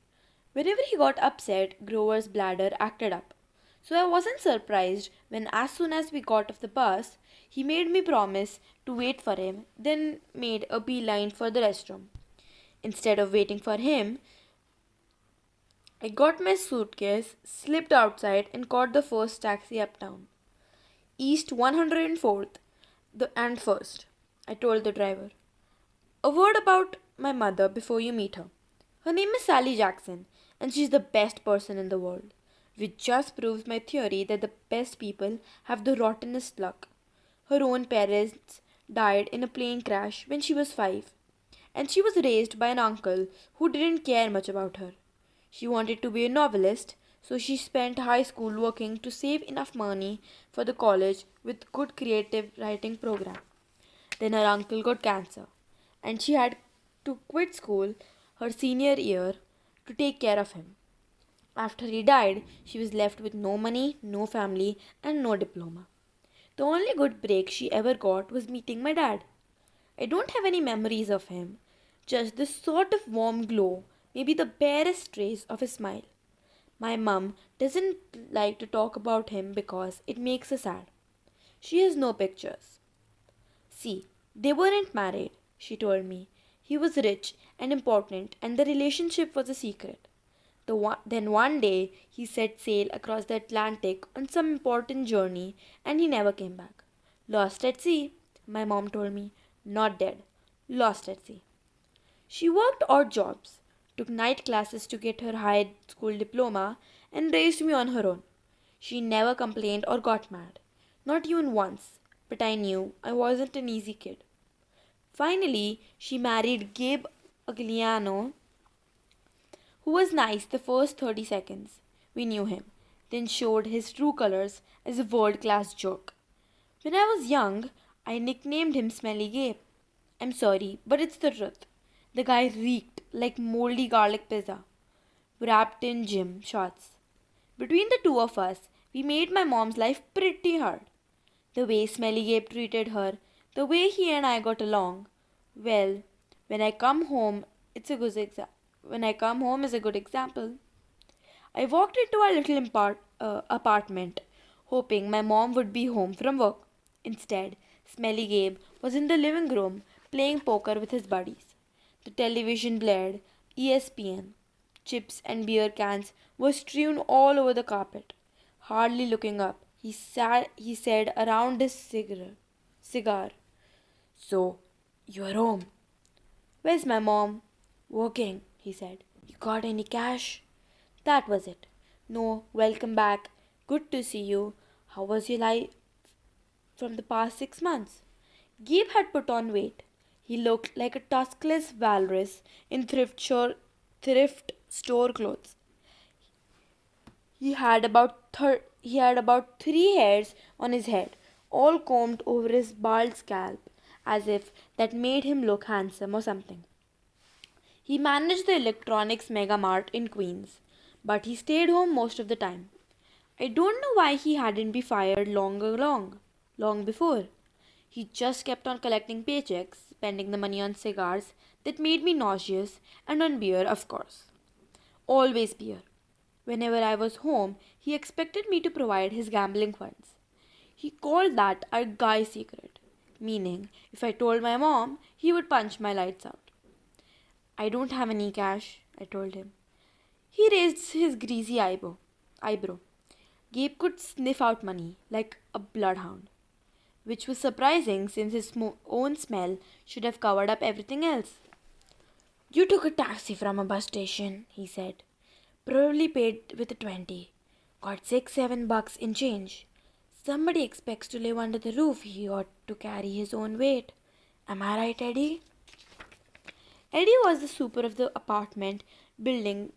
Whenever he got upset, Grover's bladder acted up. So I wasn't surprised when, as soon as we got off the bus, he made me promise to wait for him, then made a beeline for the restroom. Instead of waiting for him, I got my suitcase, slipped outside, and caught the first taxi uptown. "East 104th and 1st, I told the driver. "A word about my mother before you meet her. Her name is Sally Jackson, and she's the best person in the world, which just proves my theory that the best people have the rottenest luck. Her own parents died in a plane crash when she was 5, and she was raised by an uncle who didn't care much about her. She wanted to be a novelist, so she spent high school working to save enough money for the college with good creative writing program. Then her uncle got cancer, and she had to quit school her senior year to take care of him. After he died, she was left with no money, no family, and no diploma. The only good break she ever got was meeting my dad. I don't have any memories of him, just this sort of warm glow, maybe the barest trace of a smile. My mum doesn't like to talk about him because it makes her sad. She has no pictures. "See, they weren't married," she told me. "He was rich and important, and the relationship was a secret. Then one day he set sail across the Atlantic on some important journey and he never came back. Lost at sea," my mom told me. "Not dead. Lost at sea." She worked odd jobs, took night classes to get her high school diploma, and raised me on her own. She never complained or got mad. Not even once. But I knew I wasn't an easy kid. Finally, she married Gabe Agliano, who was nice the first 30 seconds. We knew him, then showed his true colors as a world-class jerk. When I was young, I nicknamed him Smelly Gabe. I'm sorry, but it's the truth. The guy reeked like moldy garlic pizza. wrapped in gym shorts. Between the two of us, we made my mom's life pretty hard. The way Smelly Gabe treated her, the way he and I got along. Well, when I come home, it's a good exa- when I come home is a good example. I walked into our little apartment, hoping my mom would be home from work. Instead, Smelly Gabe was in the living room playing poker with his buddies. The television blared, ESPN. Chips and beer cans were strewn all over the carpet. Hardly looking up, he said around his cigar. So, you're home. Where's my mom? Working, he said. You got any cash? That was it. No, welcome back. Good to see you. How was your life from the past 6 months? Gabe had put on weight. He looked like a tuskless walrus in thrift store clothes. He had about 3 hairs on his head, all combed over his bald scalp, as if that made him look handsome or something. He managed the electronics mega mart in Queens, but he stayed home most of the time. I don't know why he hadn't been fired long before. He just kept on collecting paychecks, spending the money on cigars that made me nauseous, and on beer, of course. Always beer. Whenever I was home, he expected me to provide his gambling funds. He called that our guy secret, meaning if I told my mom, he would punch my lights out. I don't have any cash, I told him. He raised his greasy eyebrow. Gabe could sniff out money like a bloodhound, which was surprising since his own smell should have covered up everything else. You took a taxi from a bus station, he said. Probably paid with a 20. Got 6-7 bucks in change. Somebody expects to live under the roof. He ought to carry his own weight. Am I right, Eddie? Eddie was the super of the apartment building,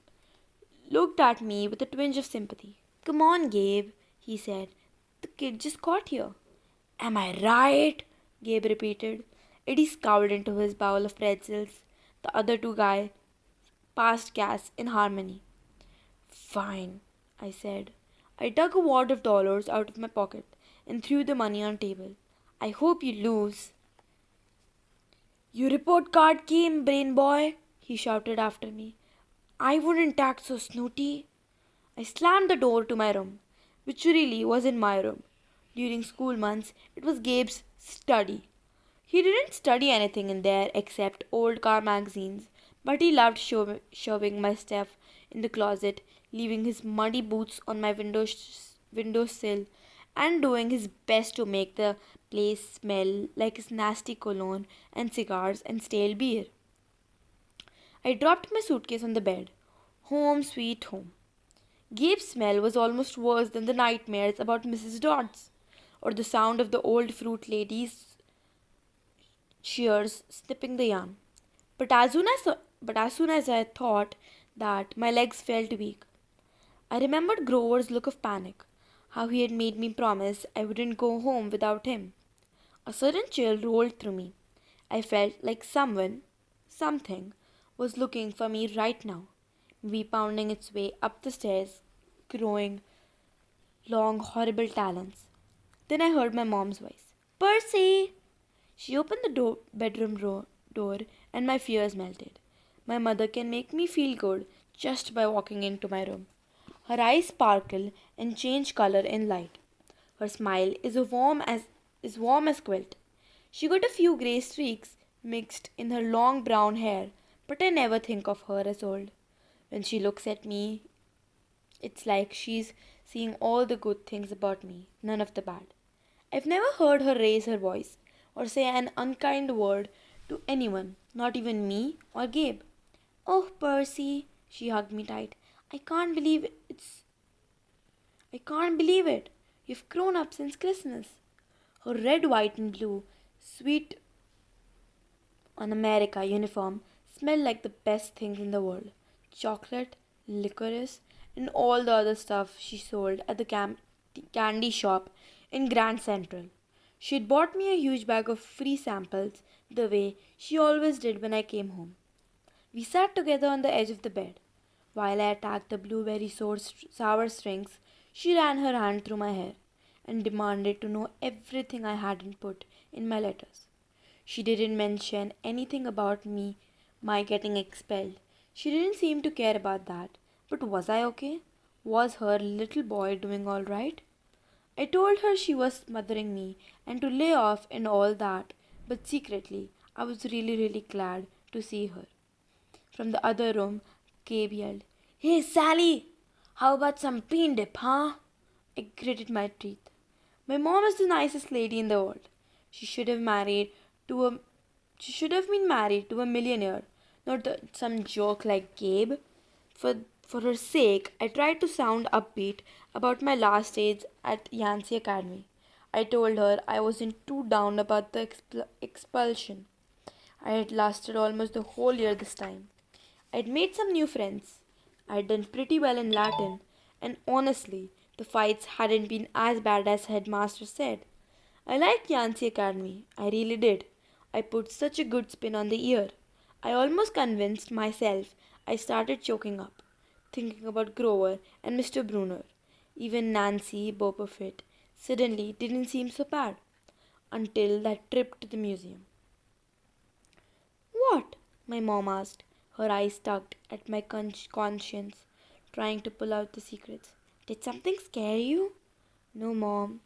looked at me with a twinge of sympathy. Come on, Gabe, he said. The kid just got here. Am I right? Gabe repeated. Eddie scowled into his bowl of pretzels. The other two guys passed gas in harmony. Fine, I said. I dug a wad of dollars out of my pocket and threw the money on the table. I hope you lose. Your report card came, brain boy, he shouted after me. I wouldn't act so snooty. I slammed the door to my room, which really wasn't my room. During school months, it was Gabe's study. He didn't study anything in there except old car magazines, but he loved shoving my stuff in the closet, leaving his muddy boots on my windowsill, and doing his best to make the place smell like his nasty cologne and cigars and stale beer. I dropped my suitcase on the bed. Home sweet home. Gabe's smell was almost worse than the nightmares about Mrs. Dodds, or the sound of the old fruit lady's shears snipping the yarn. But as soon as I thought that, my legs felt weak. I remembered Grover's look of panic, how he had made me promise I wouldn't go home without him. A sudden chill rolled through me. I felt like something, was looking for me right now, maybe pounding its way up the stairs, growing long, horrible talons. Then I heard my mom's voice. Percy! She opened the door and my fears melted. My mother can make me feel good just by walking into my room. Her eyes sparkle and change color in light. Her smile is warm as quilt. She got a few grey streaks mixed in her long brown hair, but I never think of her as old. When she looks at me, it's like she's seeing all the good things about me, none of the bad. I've never heard her raise her voice or say an unkind word to anyone, not even me or Gabe. Oh, Percy, she hugged me tight. I can't believe it. You've grown up since Christmas. Her red, white, and blue, sweet on America uniform smelled like the best things in the world. Chocolate, licorice, and all the other stuff she sold at the candy shop in Grand Central. She'd bought me a huge bag of free samples the way she always did when I came home. We sat together on the edge of the bed. While I attacked the blueberry sour strings, she ran her hand through my hair and demanded to know everything I hadn't put in my letters. She didn't mention anything about my getting expelled. She didn't seem to care about that. But was I okay? Was her little boy doing all right? I told her she was smothering me and to lay off and all that, but secretly I was really glad to see her. From the other room, Gabe yelled, "Hey Sally! How about some bean dip, huh?" I gritted my teeth. My mom is the nicest lady in the world. She should have married to a she should have been married to a millionaire, not some joke like Gabe. For her sake, I tried to sound upbeat about my last days at Yancy Academy. I told her I wasn't too down about the expulsion. I had lasted almost the whole year this time. I'd made some new friends. I'd done pretty well in Latin, and honestly, the fights hadn't been as bad as headmaster said. I liked Yancy Academy. I really did. I put such a good spin on the year. I almost convinced myself I started choking up, thinking about Grover and Mr. Brunner. Even Nancy Boberfit suddenly didn't seem so bad until that trip to the museum. "What?" my mom asked, her eyes tugged at my conscience, trying to pull out the secrets. "Did something scare you?" "No, Mom."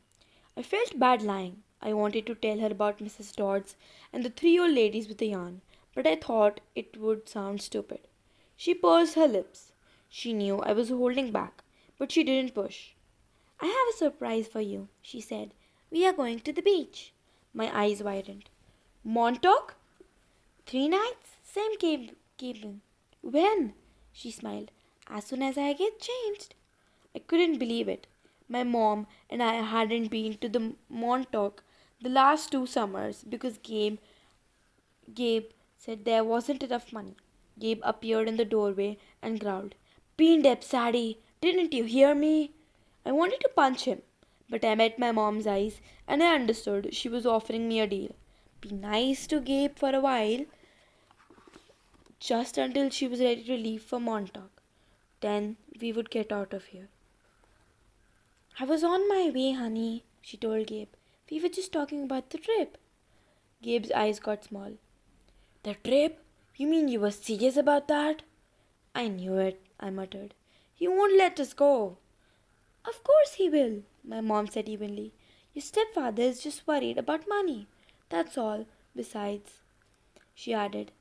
I felt bad lying. I wanted to tell her about Mrs. Dodds and the three old ladies with the yarn, but I thought it would sound stupid. She pursed her lips. She knew I was holding back, but she didn't push. "I have a surprise for you," she said. "We are going to the beach." My eyes widened. "Montauk?" "3 nights, same cabin." "When?" She smiled. "As soon as I get changed." I couldn't believe it. My mom and I hadn't been to the Montauk the last 2 summers because Gabe said there wasn't enough money. Gabe appeared in the doorway and growled, "Bean dip, Sadie! Didn't you hear me?" I wanted to punch him, but I met my mom's eyes and I understood she was offering me a deal. Be nice to Gabe for a while, just until she was ready to leave for Montauk. Then we would get out of here. "I was on my way, honey," she told Gabe. "We were just talking about the trip." Gabe's eyes got small. "The trip? You mean you were serious about that?" "I knew it," I muttered. "He won't let us go." "Of course he will," my mom said evenly. "Your stepfather is just worried about money. That's all. Besides," she added,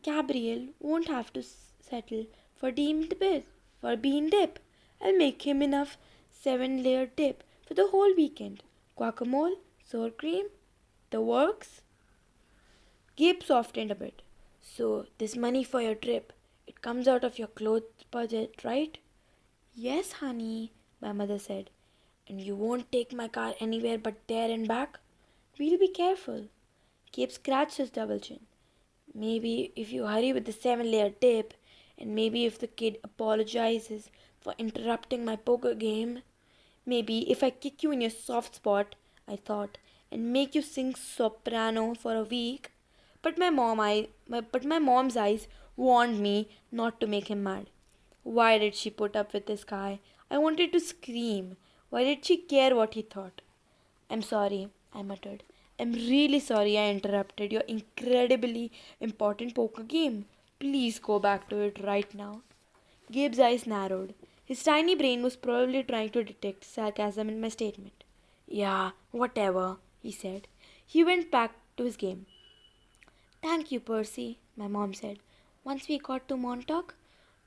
"Gabriel won't have to settle for bean dip. I'll make him enough 7-layer dip for the whole weekend. Guacamole, sour cream, the works." Gabe softened a bit. "So, this money for your trip, it comes out of your clothes budget, right?" "Yes, honey," my mother said. "And you won't take my car anywhere but there and back?" "We'll be careful." Gabe scratched his double chin. "Maybe if you hurry with the 7-layer dip, and maybe if the kid apologizes for interrupting my poker game. Maybe if I kick you in your soft spot," I thought, "and make you sing soprano for a week." But my mom's eyes warned me not to make him mad. Why did she put up with this guy? I wanted to scream. Why did she care what he thought? "I'm sorry," I muttered. "I'm really sorry I interrupted your incredibly important poker game. Please go back to it right now." Gabe's eyes narrowed. His tiny brain was probably trying to detect sarcasm in my statement. "Yeah, whatever," he said. He went back to his game. "Thank you, Percy," my mom said. "Once we got to Montauk,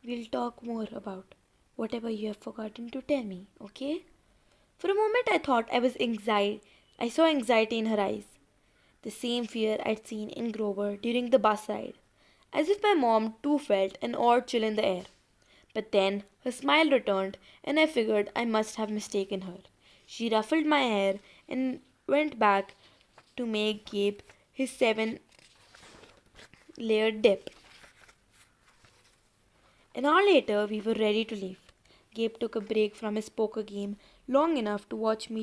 we'll talk more about whatever you have forgotten to tell me, okay?" For a moment I thought I saw anxiety in her eyes. The same fear I'd seen in Grover during the bus ride. As if my mom too felt an odd chill in the air. But then her smile returned and I figured I must have mistaken her. She ruffled my hair and went back to make Gabe his 7-layered dip. An hour later, we were ready to leave. Gabe took a break from his poker game long enough to watch me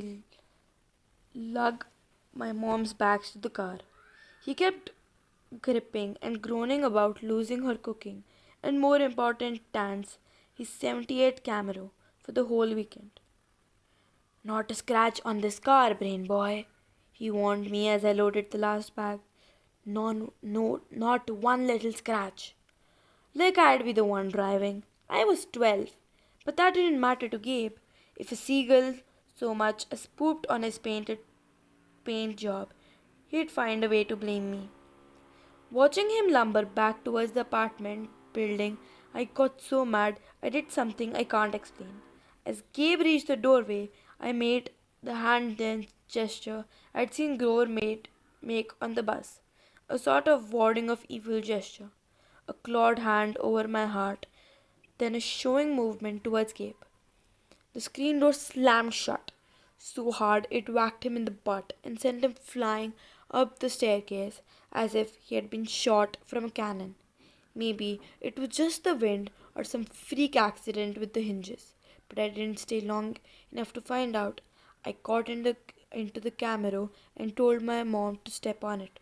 lug my mom's bags to the car. He kept gripping and groaning about losing her cooking and more important dance his 78 Camaro, for the whole weekend. Not a scratch on this car, brain boy, he warned me as I loaded the last bag. No, no, not one little scratch. Like I'd be the one driving. I was 12, but that didn't matter to Gabe. If a seagull so much as pooped on his paint job, he'd find a way to blame me. Watching him lumber back towards the apartment building, I got so mad I did something I can't explain. As Gabe reached the doorway, I made the hand gesture I'd seen make on the bus, a sort of warding of evil gesture, a clawed hand over my heart, then a showing movement towards Gabe. The screen door slammed shut so hard it whacked him in the butt and sent him flying up the staircase as if he had been shot from a cannon. Maybe it was just the wind or some freak accident with the hinges, but I didn't stay long enough to find out. I got into the Camaro and told my mom to step on it.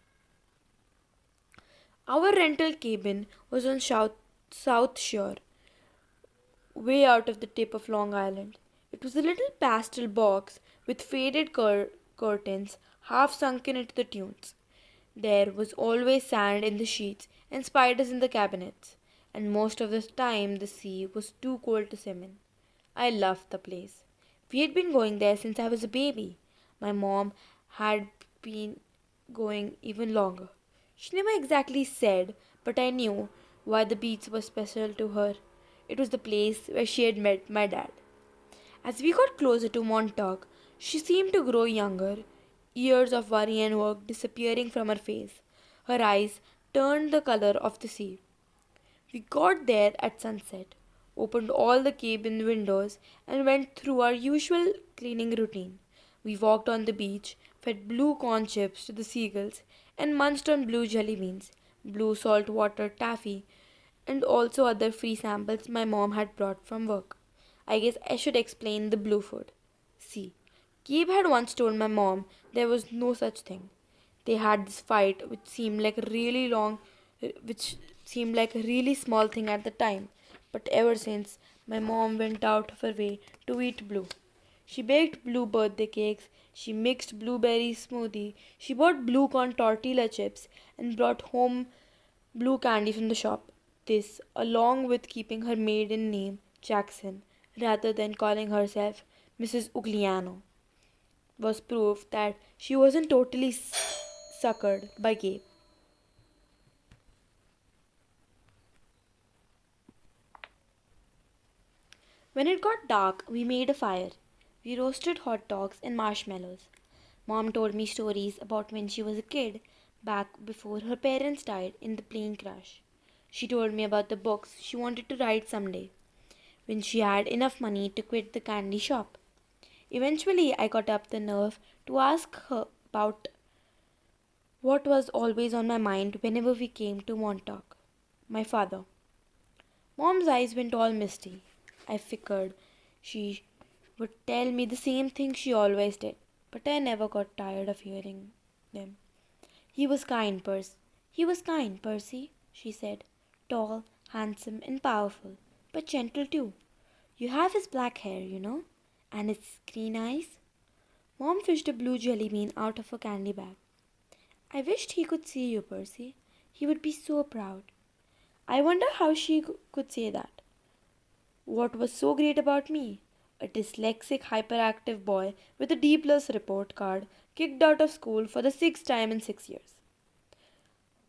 Our rental cabin was on South Shore, way out of the tip of Long Island. It was a little pastel box with faded curtains half sunken into the tunes. There was always sand in the sheets and spiders in the cabinets, and most of the time the sea was too cold to swim in. I loved the place. We had been going there since I was a baby. My mom had been going even longer. She never exactly said, but I knew why the beach was special to her. It was the place where she had met my dad. As we got closer to Montauk, she seemed to grow younger, years of worry and work disappearing from her face. Her eyes turned the color of the sea. We got there at sunset, opened all the cabin windows, and went through our usual cleaning routine. We walked on the beach, fed blue corn chips to the seagulls, and munched on blue jelly beans, blue salt water taffy, and also other free samples my mom had brought from work. I guess I should explain the blue food. See, Gabe had once told my mom there was no such thing. They had this fight which seemed like a really small thing at the time, but ever since my mom went out of her way to eat blue. She baked blue birthday cakes, she mixed blueberry smoothie, she bought blue corn tortilla chips and brought home blue candy from the shop. This, along with keeping her maiden name Jackson rather than calling herself Mrs. Ugliano, was proof that she wasn't totally suckered by Gabe. When it got dark, we made a fire. We roasted hot dogs and marshmallows. Mom told me stories about when she was a kid, back before her parents died in the plane crash. She told me about the books she wanted to write someday, when she had enough money to quit the candy shop. Eventually, I got up the nerve to ask her about what was always on my mind whenever we came to Montauk. My father. Mom's eyes went all misty. I figured she would tell me the same thing she always did, but I never got tired of hearing them. He was kind, Percy, she said. Tall, handsome, and powerful, but gentle too. You have his black hair, and his green eyes. Mom fished a blue jelly bean out of her candy bag. I wished he could see you, Percy. He would be so proud. I wonder how she could say that. What was so great about me? A dyslexic, hyperactive boy with a D plus report card kicked out of school for the sixth time in 6 years.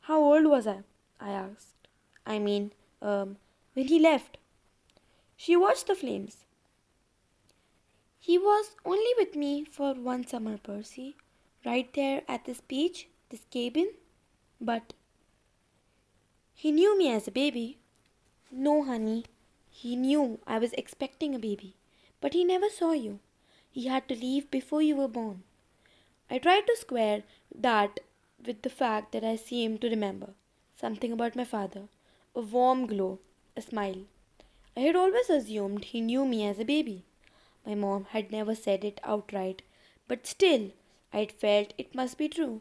How old was I? I asked. When he left. She watched the flames. He was only with me for one summer, Percy. Right there at this beach, this cabin. But he knew me as a baby. No, honey. He knew I was expecting a baby. But he never saw you. He had to leave before you were born. I tried to square that with the fact that I seemed to remember something about my father. A warm glow, a smile. I had always assumed he knew me as a baby. My mom had never said it outright, but still, I had felt it must be true.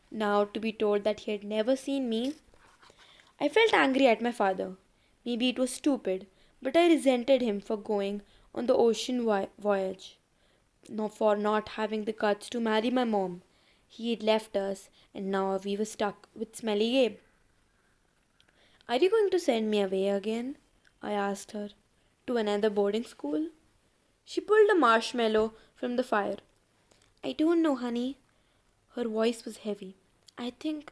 Now, to be told that he had never seen me, I felt angry at my father. Maybe it was stupid, But I resented him for going on the ocean voyage, for not having the guts to marry my mom. He had left us, and now we were stuck with smelly Gabe. Are you going to send me away again? I asked her. To another boarding school? She pulled a marshmallow from the fire. I don't know, honey. Her voice was heavy. I think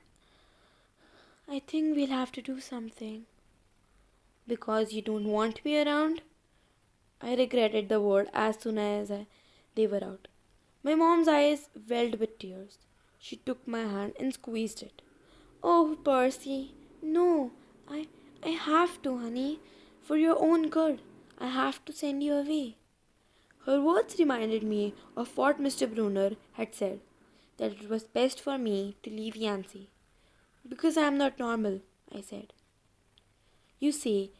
we'll have to do something. Because you don't want me around? I regretted the word as soon as they were out. My mom's eyes welled with tears. She took my hand and squeezed it. Oh, Percy, no, I, I have to, honey. For your own good, I have to send you away. Her words reminded me of what Mr. Brunner had said, that it was best for me to leave Yancy. Because I am not normal, I said. You say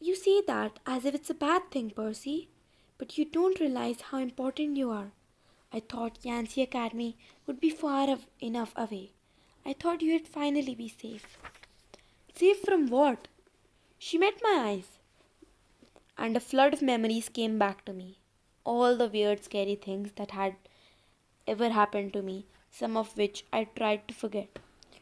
You say that as if it's a bad thing, Percy, but you don't realize how important you are. I thought Yancy Academy would be enough away. I thought you'd finally be safe. Safe from what? She met my eyes, and a flood of memories came back to me. All the weird, scary things that had ever happened to me, some of which I tried to forget.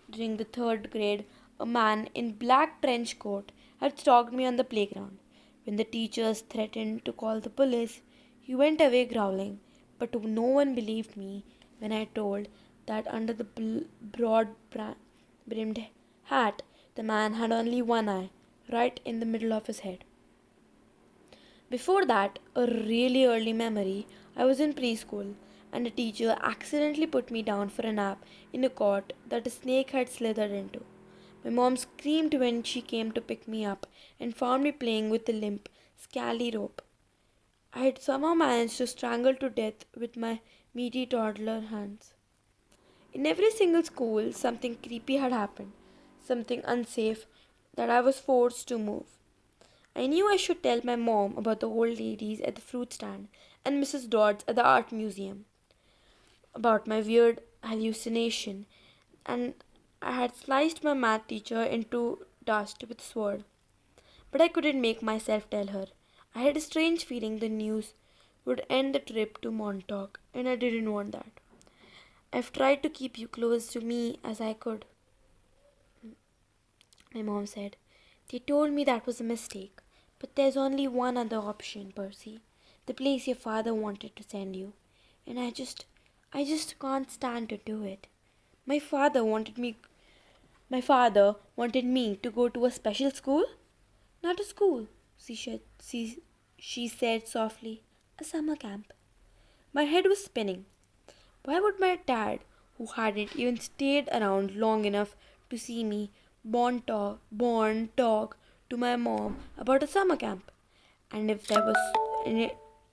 During the third grade, a man in black trench coat had stalked me on the playground. When the teachers threatened to call the police, he went away growling, but no one believed me when I told that under the broad brimmed hat, the man had only one eye, right in the middle of his head. Before that, a really early memory, I was in preschool and a teacher accidentally put me down for a nap in a cot that a snake had slithered into. My mom screamed when she came to pick me up and found me playing with the limp, scaly rope. I had somehow managed to strangle to death with my meaty toddler hands. In every single school, something creepy had happened, something unsafe that I was forced to move. I knew I should tell my mom about the old ladies at the fruit stand and Mrs. Dodds at the art museum, about my weird hallucination, and I had sliced my math teacher into dust with a sword. But I couldn't make myself tell her. I had a strange feeling the news would end the trip to Montauk, and I didn't want that. I've tried to keep you close to me as I could, my mom said. They told me that was a mistake. But there's only one other option, Percy. The place your father wanted to send you. And I just can't stand to do it. My father wanted me to go to a special school? Not a school, she said softly. A summer camp. My head was spinning. Why would my dad, who hadn't even stayed around long enough to see me, born talk to my mom about a summer camp? And if there was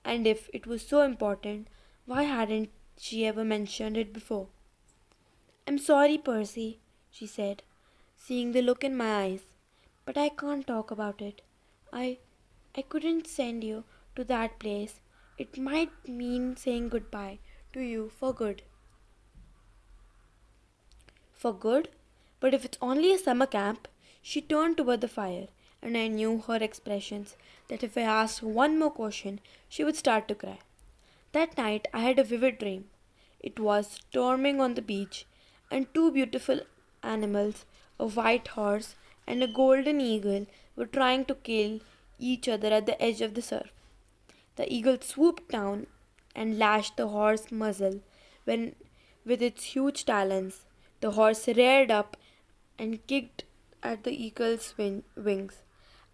and if it was so important, why hadn't she ever mentioned it before? I'm sorry, Percy, she said, seeing the look in my eyes, but I can't talk about it. I I couldn't send you to that place. It might mean saying goodbye to you for good. For good? But if it's only a summer camp, she turned toward the fire, and I knew her expressions that if I asked one more question, she would start to cry. That night I had a vivid dream. It was storming on the beach, and two beautiful animals, a white horse and a golden eagle, were trying to kill each other at the edge of the surf. The eagle swooped down and lashed the horse's muzzle when, with its huge talons. The horse reared up and kicked at the eagle's wings.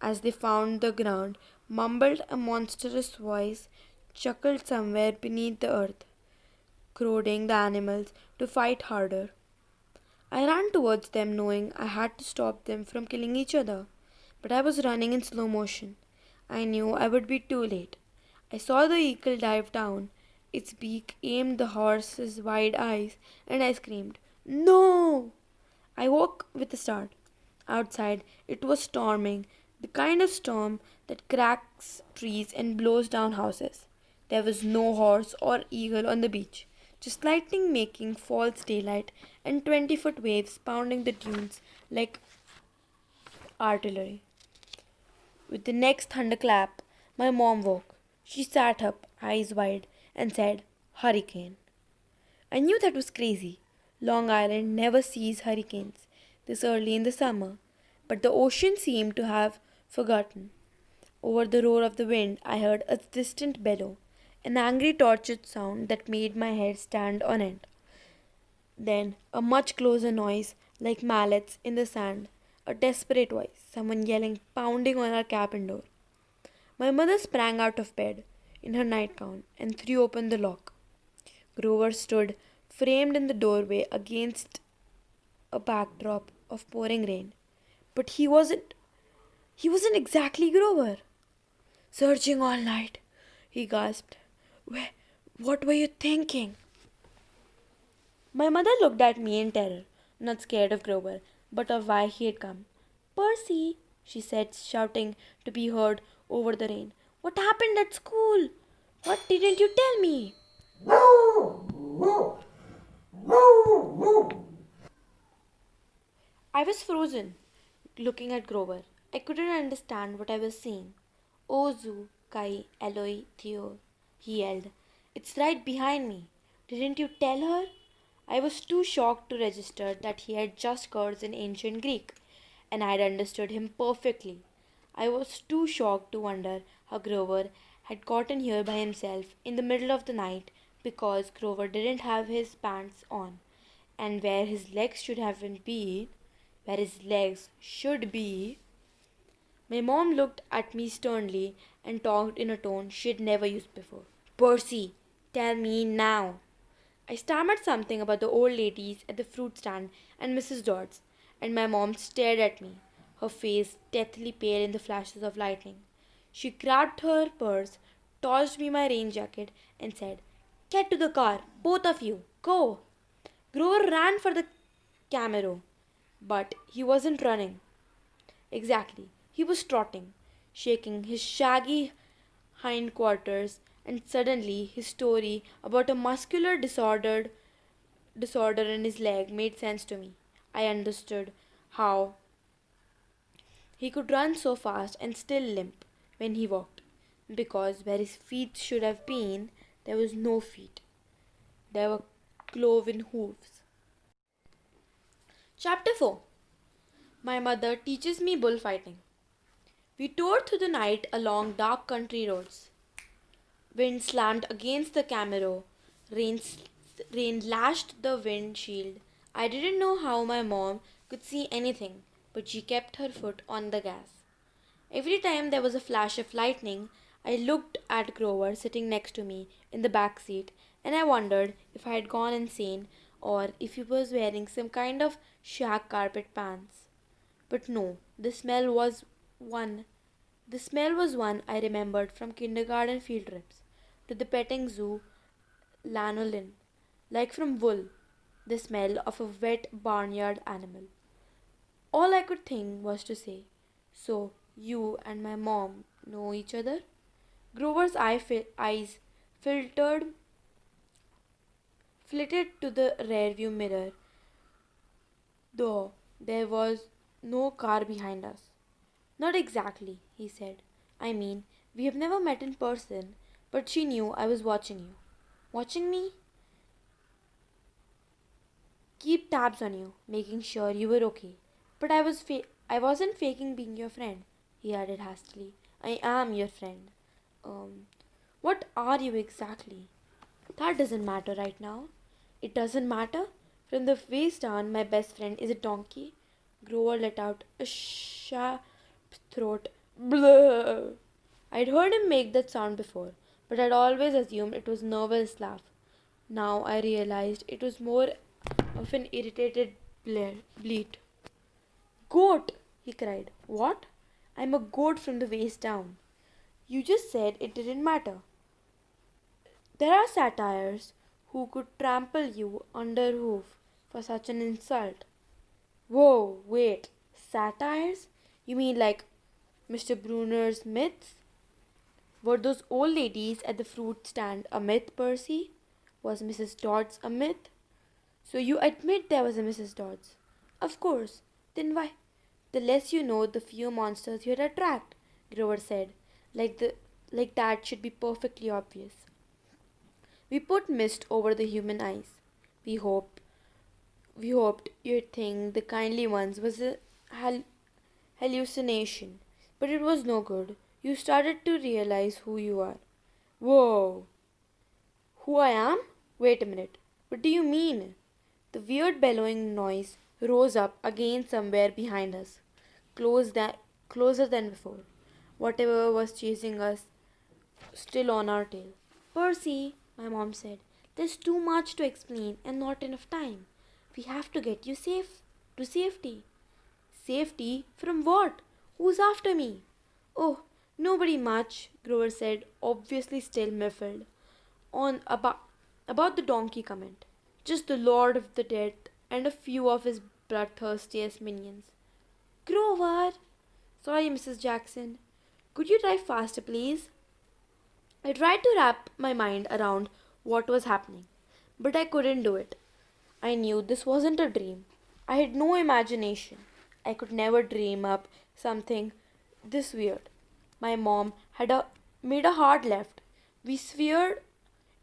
As they found the ground, mumbled a monstrous voice, chuckled somewhere beneath the earth, goading the animals to fight harder. I ran towards them knowing I had to stop them from killing each other, but I was running in slow motion. I knew I would be too late. I saw the eagle dive down, its beak aimed the horse's wide eyes, and I screamed, No! I woke with a start. Outside, it was storming, the kind of storm that cracks trees and blows down houses. There was no horse or eagle on the beach, just lightning making false daylight and 20-foot waves pounding the dunes like artillery. With the next thunderclap, my mom woke. She sat up, eyes wide, and said, "Hurricane." I knew that was crazy. Long Island never sees hurricanes this early in the summer, but the ocean seemed to have forgotten. Over the roar of the wind, I heard a distant bellow, an angry tortured sound that made my hair stand on end. Then a much closer noise, like mallets in the sand, a desperate voice, someone yelling, pounding on our cabin door. My mother sprang out of bed in her nightgown and threw open the lock. Grover stood framed in the doorway against a backdrop of pouring rain. But he wasn't exactly Grover. "Searching all night," he gasped. What were you thinking?" My mother looked at me in terror, not scared of Grover, but of why he had come. "Percy," she said, shouting to be heard over the rain. "What happened at school? What didn't you tell me?" I was frozen, looking at Grover. I couldn't understand what I was seeing. "Ozu, Kai, Eloi, Theo," he yelled. "It's right behind me. Didn't you tell her?" I was too shocked to register that he had just words in ancient Greek, and I had understood him perfectly. I was too shocked to wonder how Grover had gotten here by himself in the middle of the night, because Grover didn't have his pants on, and where his legs should be. My mom looked at me sternly and talked in a tone she had never used before. "Percy, tell me now." I stammered something about the old ladies at the fruit stand and Mrs. Dodds, and my mom stared at me, her face deathly pale in the flashes of lightning. She grabbed her purse, tossed me my rain jacket, and said, "Get to the car, both of you, go." Grover ran for the Camaro, but he wasn't running. Exactly, he was trotting, shaking his shaggy hindquarters, and suddenly his story about a muscular disorder in his leg made sense to me. I understood how he could run so fast and still limp when he walked, because where his feet should have been, there was no feet. There were cloven hooves. Chapter 4. My mother teaches me bullfighting. We tore through the night along dark country roads. Wind slammed against the Camaro. Rain, rain lashed the windshield. I didn't know how my mom could see anything, but she kept her foot on the gas. Every time there was a flash of lightning, I looked at Grover sitting next to me in the back seat, and I wondered if I had gone insane or if he was wearing some kind of shag carpet pants. But no, the smell was one I remembered from kindergarten field trips to the petting zoo lanolin, like from wool, the smell of a wet barnyard animal. All I could think was to say, "So, you and my mom know each other?" Grover's eyes filtered, flitted to the rearview mirror, though there was no car behind us. "Not exactly," he said. "I mean, we have never met in person, but she knew I was watching you." "Watching me?" "Keep tabs on you, making sure you were okay." "But I wasn't faking being your friend," he added hastily. "I am your friend." Um, what are you exactly?" "That doesn't matter right now." "It doesn't matter? From the waist down, my best friend is a donkey." Grover let out a sharp throat blur. I'd heard him make that sound before, but I'd always assumed it was nervous laugh. Now I realized it was more of an irritated bleat. "Goat!" he cried. "What?" "I'm a goat from the waist down." "You just said it didn't matter." "There are satires who could trample you under hoof for such an insult." "Whoa, wait. Satires? You mean like Mr. Brunner's myths?" "Were those old ladies at the fruit stand a myth, Percy? Was Mrs. Dodds a myth?" "So you admit there was a Mrs. Dodds?" "Of course. Then why? The less you know, the fewer monsters you'd attract." Grover said, like that should be perfectly obvious. We put mist over the human eyes. We hope we hoped you'd think the kindly ones was a hal- hallucination, but it was no good. You started to realize who you are. Whoa, who I am? Wait a minute. What do you mean? The weird bellowing noise rose up again somewhere behind us, close than, closer than before. Whatever was chasing us still on our tail. Percy, my mom said, there's too much to explain and not enough time. We have to get you safe to safety. Safety? From what? Who's after me? Oh, nobody much, Grover said, obviously still muffled. On about the donkey comment. Just the Lord of the Dead and a few of his bloodthirstiest minions. Grover! Sorry, Mrs. Jackson. Could you drive faster, please? I tried to wrap my mind around what was happening, but I couldn't do it. I knew this wasn't a dream. I had no imagination. I could never dream up something this weird. My mom made a hard left. We swerved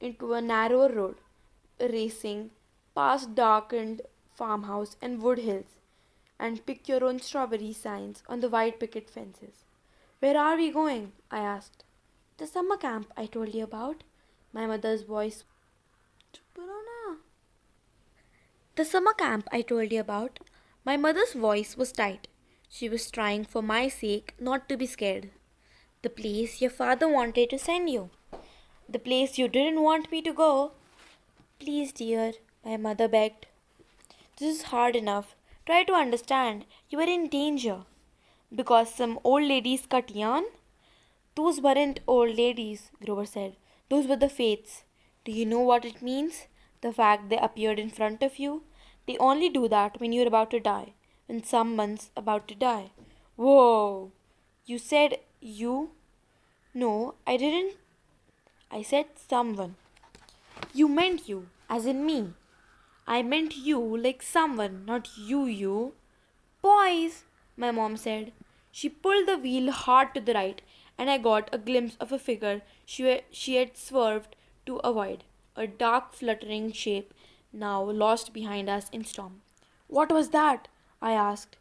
into a narrow road, racing past darkened farmhouse and wood hills, and pick your own strawberry signs on the white picket fences. Where are we going? I asked. The summer camp I told you about. My mother's voice. The summer camp I told you about. My mother's voice was tight. She was trying for my sake not to be scared. The place your father wanted to send you. The place you didn't want me to go. Please, dear, my mother begged. This is hard enough. Try to understand. You are in danger. Because some old ladies cut yarn? Those weren't old ladies, Grover said. Those were the fates. Do you know what it means? The fact they appeared in front of you? They only do that when you're about to die. When someone's about to die. Whoa! You said you? No, I didn't. I said someone. You meant you, as in me. I meant you like someone, not you. Boys, my mom said. She pulled the wheel hard to the right, and I got a glimpse of a figure she had swerved to avoid. A dark, fluttering shape now lost behind us in storm. What was that? I asked.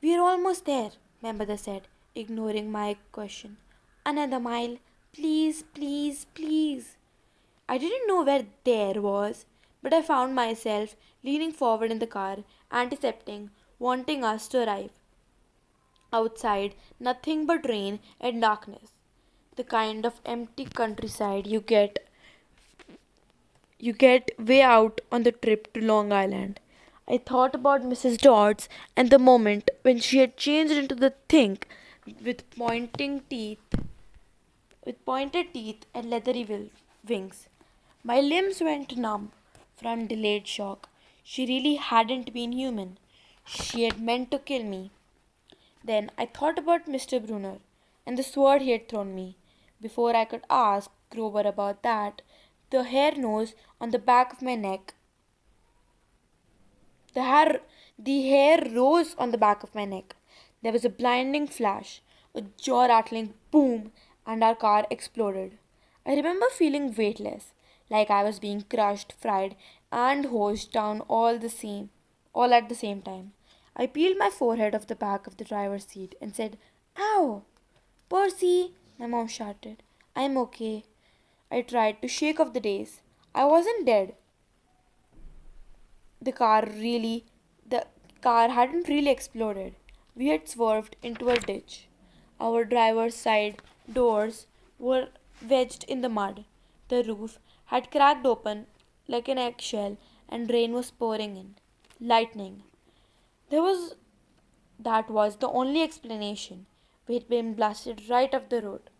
We're almost there, my mother said, ignoring my question. Another mile. Please, please, please. I didn't know where there was, but I found myself leaning forward in the car, anticipating, wanting us to arrive. Outside, nothing but rain and darkness. The kind of empty countryside you get way out on the trip to Long Island. I thought about Mrs. Dodds and the moment when she had changed into the thing with pointed teeth and wings. My limbs went numb from delayed shock. She really hadn't been human. She had meant to kill me. Then I thought about Mr. Brunner and the sword he had thrown me. Before I could ask Grover about that, the hair nose on the back of my neck, the hair, the hair rose on the back of my neck. There was a blinding flash, a jaw-rattling boom, and our car exploded. I remember feeling weightless, like I was being crushed, fried, and hosed down all at the same time. I peeled my forehead off the back of the driver's seat and said, Ow! Percy! My mom shouted. I'm okay. I tried to shake off the daze. I wasn't dead. The car really, the car hadn't really exploded. We had swerved into a ditch. Our driver's side doors were wedged in the mud. The roof had cracked open like an eggshell and rain was pouring in. Lightning. There was That was the only explanation. We had been blasted right off the road.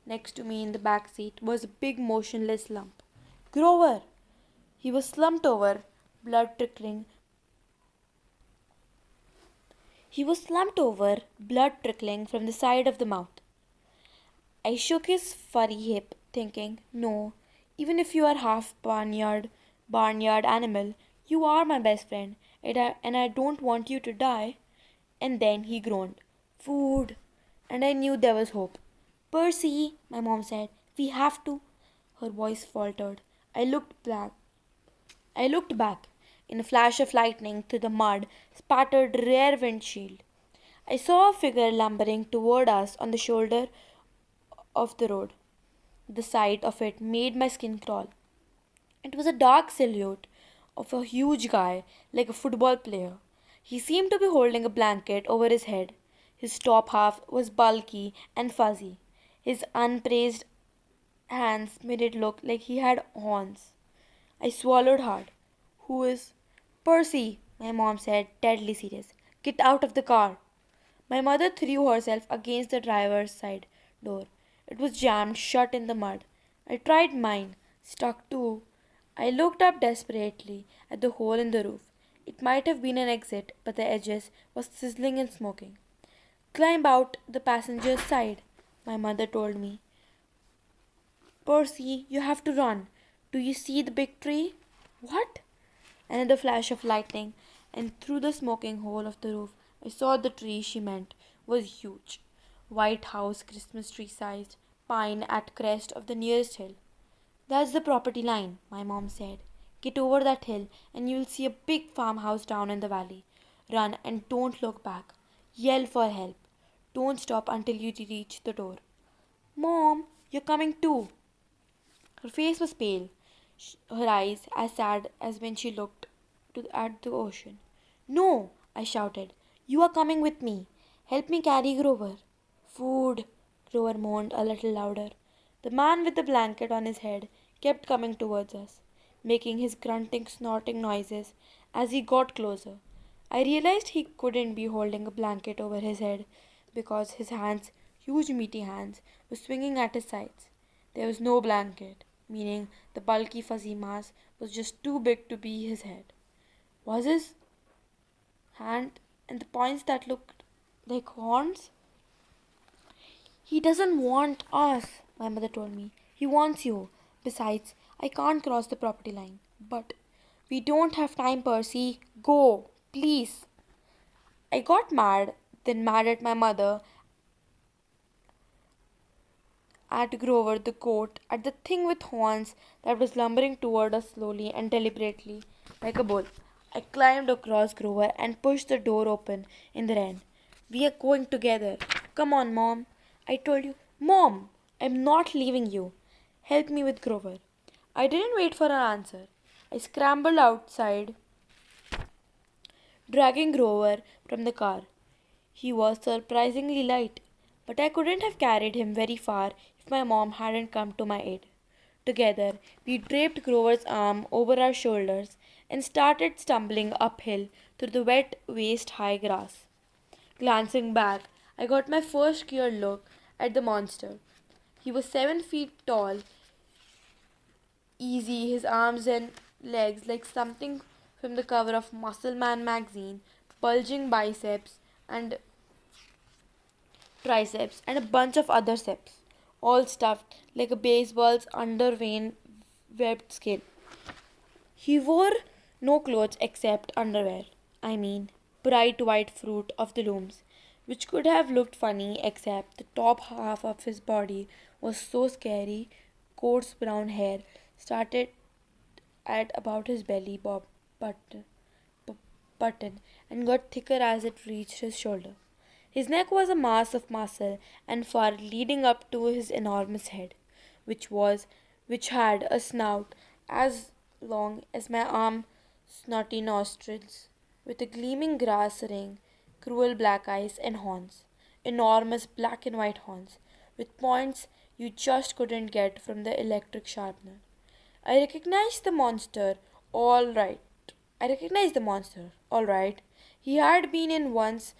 Next to me in the back seat was a big motionless lump. Grover! He was slumped over, blood trickling. He was slumped over, blood trickling from the side of the mouth. I shook his furry hip, thinking, no, even if you are half barnyard animal, you are my best friend, and I don't want you to die. And then he groaned. Food. and I knew there was hope. Percy, my mom said, we have to. Her voice faltered. I looked back. I looked back. In a flash of lightning through the mud spattered rear windshield, I saw a figure lumbering toward us on the shoulder of the road. The sight of it made my skin crawl. It was a dark silhouette of a huge guy, like a football player. He seemed to be holding a blanket over his head. His top half was bulky and fuzzy. His unpraised hands made it look like he had horns. I swallowed hard. Who is? Percy, my mom said, deadly serious. Get out of the car. My mother threw herself against the driver's side door. It was jammed shut in the mud. I tried mine, stuck too. I looked up desperately at the hole in the roof. It might have been an exit, but the edges was sizzling and smoking. Climb out the passenger's side, my mother told me. Percy, you have to run. Do you see the big tree? What? Another flash of lightning, and through the smoking hole of the roof, I saw the tree she meant was huge. White house, Christmas tree sized, pine at crest of the nearest hill. That's the property line, my mom said. Get over that hill and you'll see a big farmhouse down in the valley. Run and don't look back. Yell for help. Don't stop until you reach the door. Mom, you're coming too. Her face was pale, her eyes as sad as when she looked at the ocean. No, I shouted. You are coming with me. Help me carry Grover. Food, Grover moaned a little louder. The man with the blanket on his head kept coming towards us, making his grunting, snorting noises as he got closer. I realized he couldn't be holding a blanket over his head because his hands, huge meaty hands, were swinging at his sides. There was no blanket, meaning the bulky fuzzy mass was just too big to be his head. Was his hand and the points that looked like horns? He doesn't want us, my mother told me. He wants you. Besides, I can't cross the property line. But we don't have time, Percy. Go, please. I got mad, then mad at my mother, at Grover the goat, at the thing with horns that was lumbering toward us slowly and deliberately, like a bull. I climbed across Grover and pushed the door open in the rain. We are going together. Come on, Mom. I told you, Mom, I'm not leaving you. Help me with Grover. I didn't wait for an answer. I scrambled outside, dragging Grover from the car. He was surprisingly light, but I couldn't have carried him very far if my mom hadn't come to my aid. Together, we draped Grover's arm over our shoulders and started stumbling uphill through the wet, waist high grass. Glancing back, I got my first clear look at the monster. He was 7 feet tall, easy, his arms and legs like something from the cover of Muscle Man magazine, bulging biceps and triceps, and a bunch of other seps, all stuffed like a baseball's under vein webbed skin. He wore no clothes except underwear. I mean, bright white fruit of the looms, which could have looked funny except the top half of his body was so scary. Coarse brown hair started at about his belly button, button and got thicker as it reached his shoulder. His neck was a mass of muscle and fur leading up to his enormous head, which was which had a snout as long as my arm, snotty nostrils, with a gleaming grass ring, cruel black eyes and horns, enormous black and white horns, with points you just couldn't get from the electric sharpener. I recognized the monster, all right. I recognized the monster, all right. He had been in once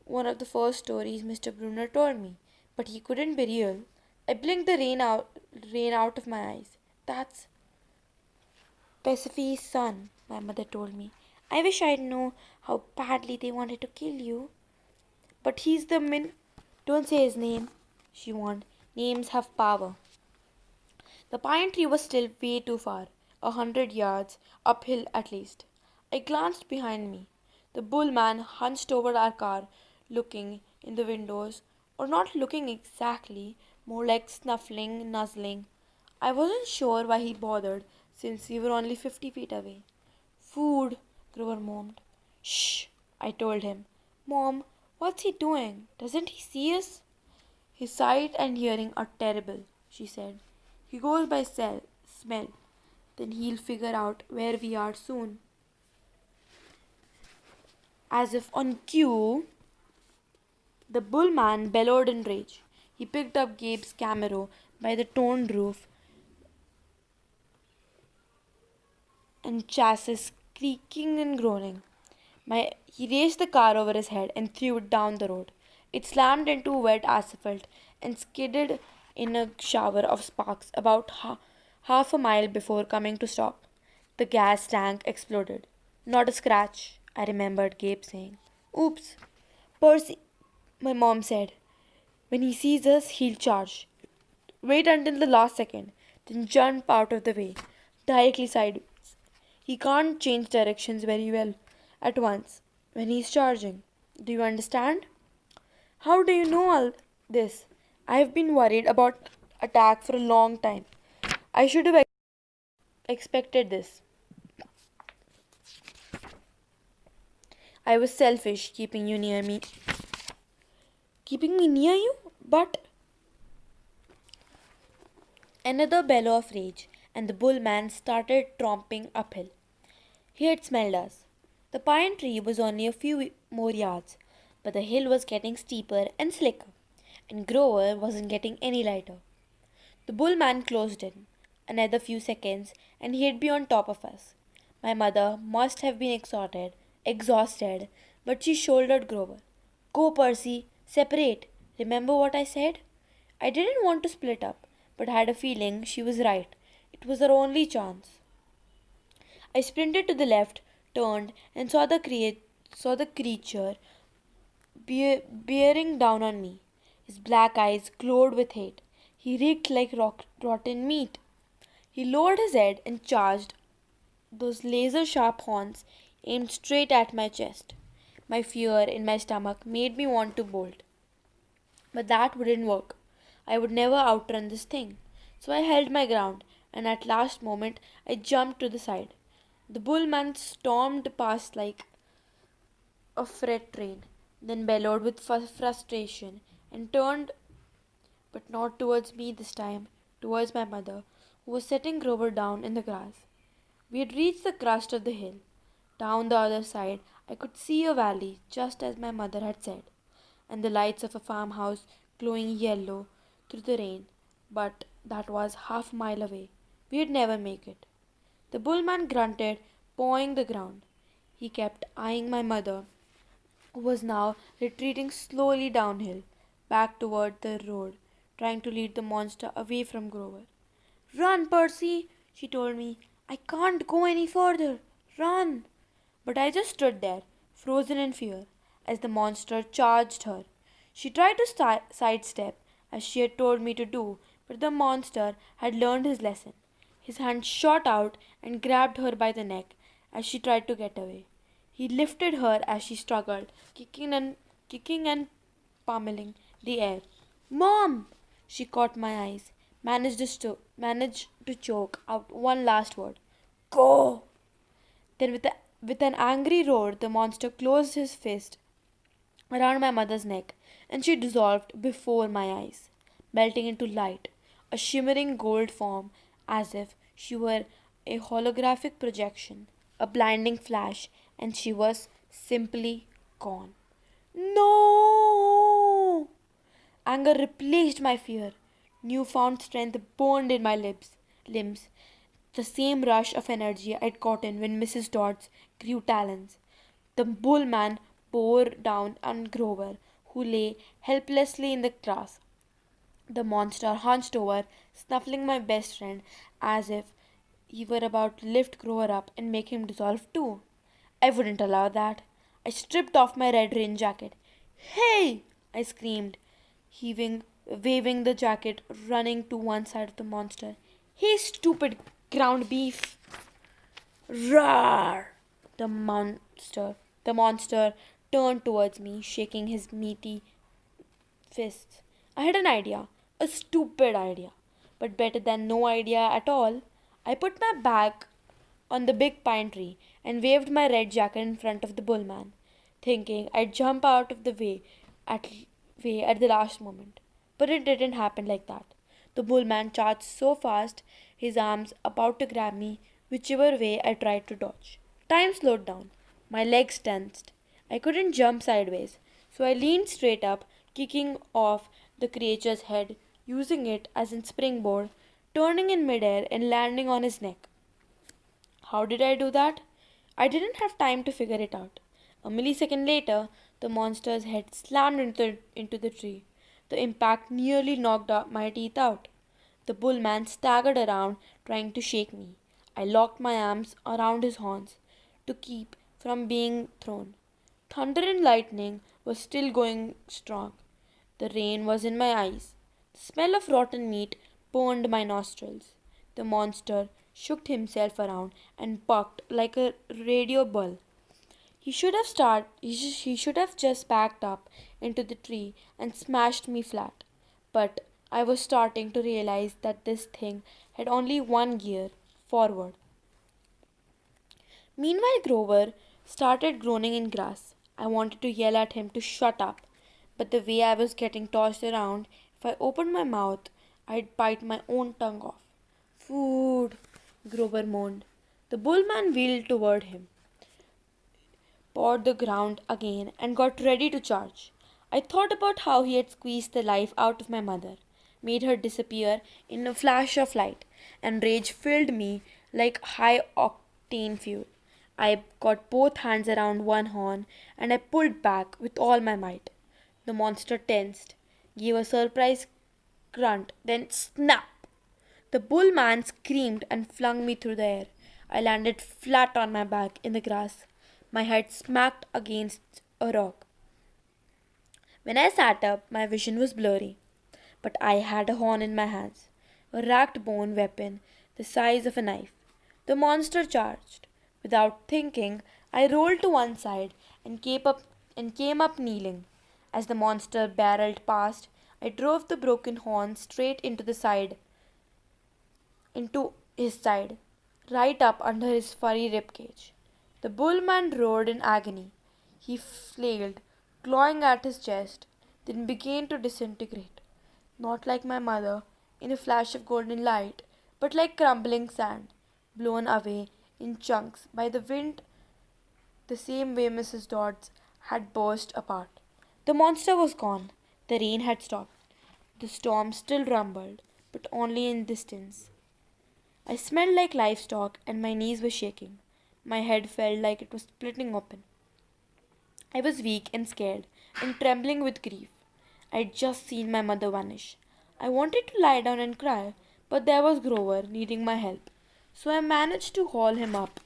one of the first stories Mr. Brunner told me, but he couldn't be real. I blinked the rain out of my eyes. That's Perseph's son, my mother told me. I wish I'd know how badly they wanted to kill you. But he's the min. Don't say his name, she warned. Names have power. The pine tree was still way too far, 100 yards uphill at least. I glanced behind me. The bullman hunched over our car, looking in the windows or not looking exactly, more like snuffling, nuzzling. I wasn't sure why he bothered, since we were only 50 feet away. Food, Grover moaned. Shh, I told him. Mom, what's he doing? Doesn't he see us? His sight and hearing are terrible, she said. He goes by smell. Then he'll figure out where we are soon. As if on cue, the bullman bellowed in rage. He picked up Gabe's Camaro by the torn roof and chassis creaking and groaning. He raised the car over his head and threw it down the road. It slammed into wet asphalt and skidded in a shower of sparks about half a mile before coming to stop. The gas tank exploded. Not a scratch, I remembered Gabe saying. Oops. Percy, my mom said. When he sees us, he'll charge. Wait until the last second, then jump out of the way, directly sideways. He can't change directions very well at once when he's charging. Do you understand? How do you know all this? I've been worried about attack for a long time. I should have expected this. I was selfish keeping me near you, but another bellow of rage, and the bullman started tromping uphill. He had smelled us. The pine tree was only a few more yards, but the hill was getting steeper and slicker, and Grover wasn't getting any lighter. The bullman closed in. Another few seconds, and he'd be on top of us. My mother must have been exhausted, but she shouldered Grover. Go, Percy, separate. Remember what I said? I didn't want to split up, but had a feeling she was right. It was our only chance. I sprinted to the left, turned, and saw the creature bearing down on me. His black eyes glowed with hate. He reeked like rotten meat. He lowered his head and charged, those laser sharp horns aimed straight at my chest. My fear in my stomach made me want to bolt. But that wouldn't work. I would never outrun this thing. So I held my ground, and at last moment I jumped to the side. The bullman stormed past like a freight train, then bellowed with frustration and turned, but not towards me this time, towards my mother, who was setting Grover down in the grass. We had reached the crest of the hill. Down the other side, I could see a valley, just as my mother had said, and the lights of a farmhouse glowing yellow through the rain, but that was half a mile away. We'd never make it. The bullman grunted, pawing the ground. He kept eyeing my mother, who was now retreating slowly downhill, back toward the road, trying to lead the monster away from Grover. Run, Percy, she told me. I can't go any further. Run. But I just stood there, frozen in fear, as the monster charged her. She tried to sidestep, as she had told me to do, but the monster had learned his lesson. His hand shot out and grabbed her by the neck as she tried to get away. He lifted her as she struggled, kicking and pummeling the air. Mom! She caught my eyes, managed to choke out one last word. Go! Then with an angry roar, the monster closed his fist around my mother's neck, and she dissolved before my eyes, melting into light, a shimmering gold form as if she were a holographic projection, a blinding flash, and she was simply gone. No! Anger replaced my fear. Newfound strength burned in my limbs. The same rush of energy I'd gotten when Mrs. Dodds grew talons. The bullman bore down on Grover, who lay helplessly in the grass. The monster hunched over, snuffling my best friend as if he were about to lift Grover up and make him dissolve too. I wouldn't allow that. I stripped off my red rain jacket. Hey! I screamed, waving the jacket, running to one side of the monster. Hey, stupid ground beef! Roar! The monster turned towards me, shaking his meaty fists. I had an idea, a stupid idea, but better than no idea at all. I put my back on the big pine tree and waved my red jacket in front of the bullman, thinking I'd jump out of the at, way at the last moment. But it didn't happen like that. The bullman charged so fast, his arms about to grab me whichever way I tried to dodge. Time slowed down. My legs tensed. I couldn't jump sideways, so I leaned straight up, kicking off the creature's head, using it as a springboard, turning in midair and landing on his neck. How did I do that? I didn't have time to figure it out. A millisecond later, the monster's head slammed into the tree. The impact nearly knocked my teeth out. The bullman staggered around, trying to shake me. I locked my arms around his horns to keep from being thrown. Thunder and lightning was still going strong. The rain was in my eyes. The smell of rotten meat burned my nostrils. The monster shook himself around and bucked like a radio bull. He should have just backed up into the tree and smashed me flat. But I was starting to realize that this thing had only one gear, forward. Meanwhile, Grover started groaning in grass. I wanted to yell at him to shut up, but the way I was getting tossed around, if I opened my mouth, I'd bite my own tongue off. Food, Grover moaned. The bullman wheeled toward him, pawed the ground again, and got ready to charge. I thought about how he had squeezed the life out of my mother, made her disappear in a flash of light, and rage filled me like high octane fuel. I got both hands around one horn and I pulled back with all my might. The monster tensed, gave a surprised grunt, then snap! The bullman screamed and flung me through the air. I landed flat on my back in the grass. My head smacked against a rock. When I sat up, my vision was blurry, but I had a horn in my hands, a racked bone weapon the size of a knife. The monster charged. Without thinking, I rolled to one side and came up kneeling. As the monster barreled past, I drove the broken horn straight into his side, right up under his furry ribcage. The bullman roared in agony. He flailed, clawing at his chest, then began to disintegrate, not like my mother, in a flash of golden light, but like crumbling sand, blown away in chunks by the wind the same way Mrs. Dodds had burst apart. The monster was gone. The rain had stopped. The storm still rumbled, but only in distance. I smelled like livestock and my knees were shaking. My head felt like it was splitting open. I was weak and scared and trembling with grief. I had just seen my mother vanish. I wanted to lie down and cry, but there was Grover needing my help. So I managed to haul him up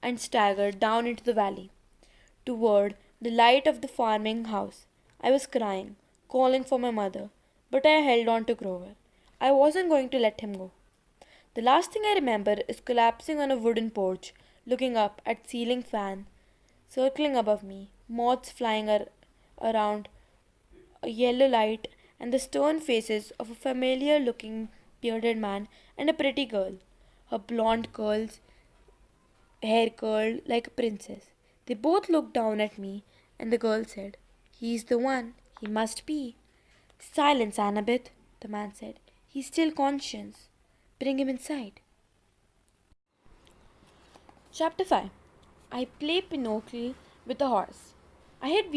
and staggered down into the valley, toward the light of the farming house. I was crying, calling for my mother, but I held on to Grover. I wasn't going to let him go. The last thing I remember is collapsing on a wooden porch, looking up at ceiling fan circling above me, moths flying around, a yellow light, and the stern faces of a familiar looking bearded man and a pretty girl, her blonde hair curled like a princess. They both looked down at me, and the girl said, "He's the one. He must be." "Silence, Annabeth," the man said. "He's still conscious. Bring him inside." Chapter 5. I play Pinocchio with a horse. I had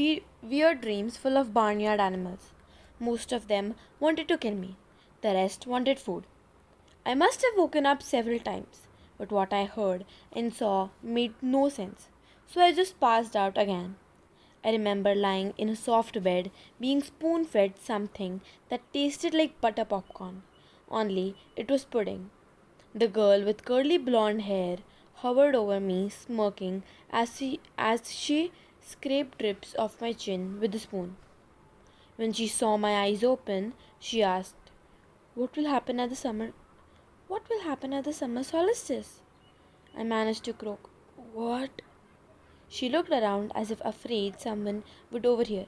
weird dreams full of barnyard animals. Most of them wanted to kill me. The rest wanted food. I must have woken up several times, but what I heard and saw made no sense, so I just passed out again. I remember lying in a soft bed, being spoon fed something that tasted like butter popcorn, only it was pudding. The girl with curly blonde hair hovered over me, smirking as she scraped drips off my chin with a spoon. When she saw my eyes open, she asked, "What will happen at the summer what will happen at the summer solstice?" I managed to croak, "What?" She looked around as if afraid someone would overhear.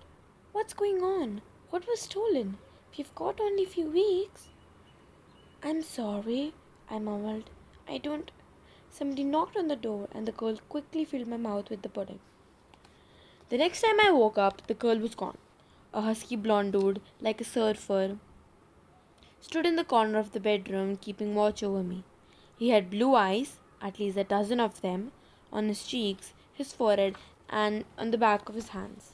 "What's going on?" What was stolen? We've got only a few weeks. I'm sorry, I mumbled. I don't. Somebody knocked on the door, and the girl quickly filled my mouth with the pudding. The next time I woke up, the girl was gone. A husky blonde dude, like a surfer, stood in the corner of the bedroom, keeping watch over me. He had blue eyes, at least a dozen of them, on his cheeks, his forehead, and on the back of his hands.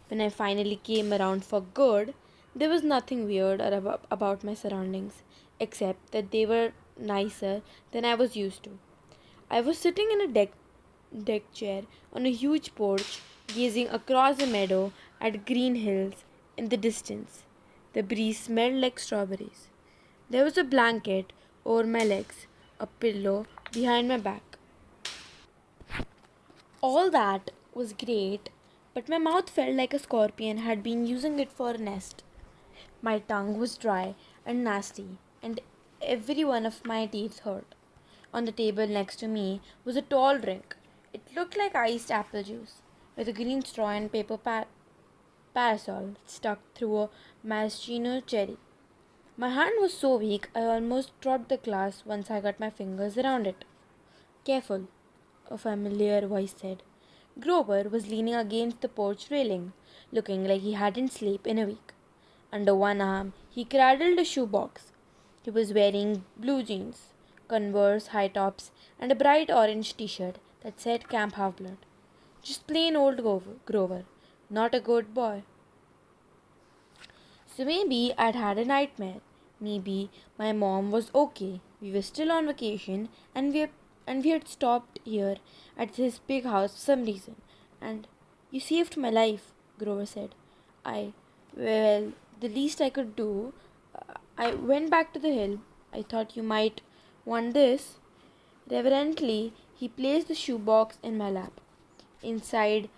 When I finally came around for good, there was nothing weird about my surroundings, except that they were nicer than I was used to. I was sitting in a deck chair on a huge porch, gazing across a meadow at green hills in the distance. The breeze smelled like strawberries. There was a blanket over my legs, a pillow behind my back. All that was great, but my mouth felt like a scorpion had been using it for a nest. My tongue was dry and nasty, and every one of my teeth hurt. On the table next to me was a tall drink. It looked like iced apple juice, with a green straw and paper parasol stuck through a maraschino cherry. My hand was so weak I almost dropped the glass once I got my fingers around it. Careful, a familiar voice said. Grover was leaning against the porch railing, looking like he hadn't slept in a week. Under one arm, he cradled a shoebox. He was wearing blue jeans, Converse high tops, and a bright orange t-shirt that said Camp Half-Blood. Just plain old Grover, not a good boy. So maybe I'd had a nightmare. Maybe my mom was okay. We were still on vacation and we had stopped here at his big house for some reason. And you saved my life, Grover said. I well, the least I could do. I went back to the hill. I thought you might want this. Reverently, he placed the shoebox in my lap. Inside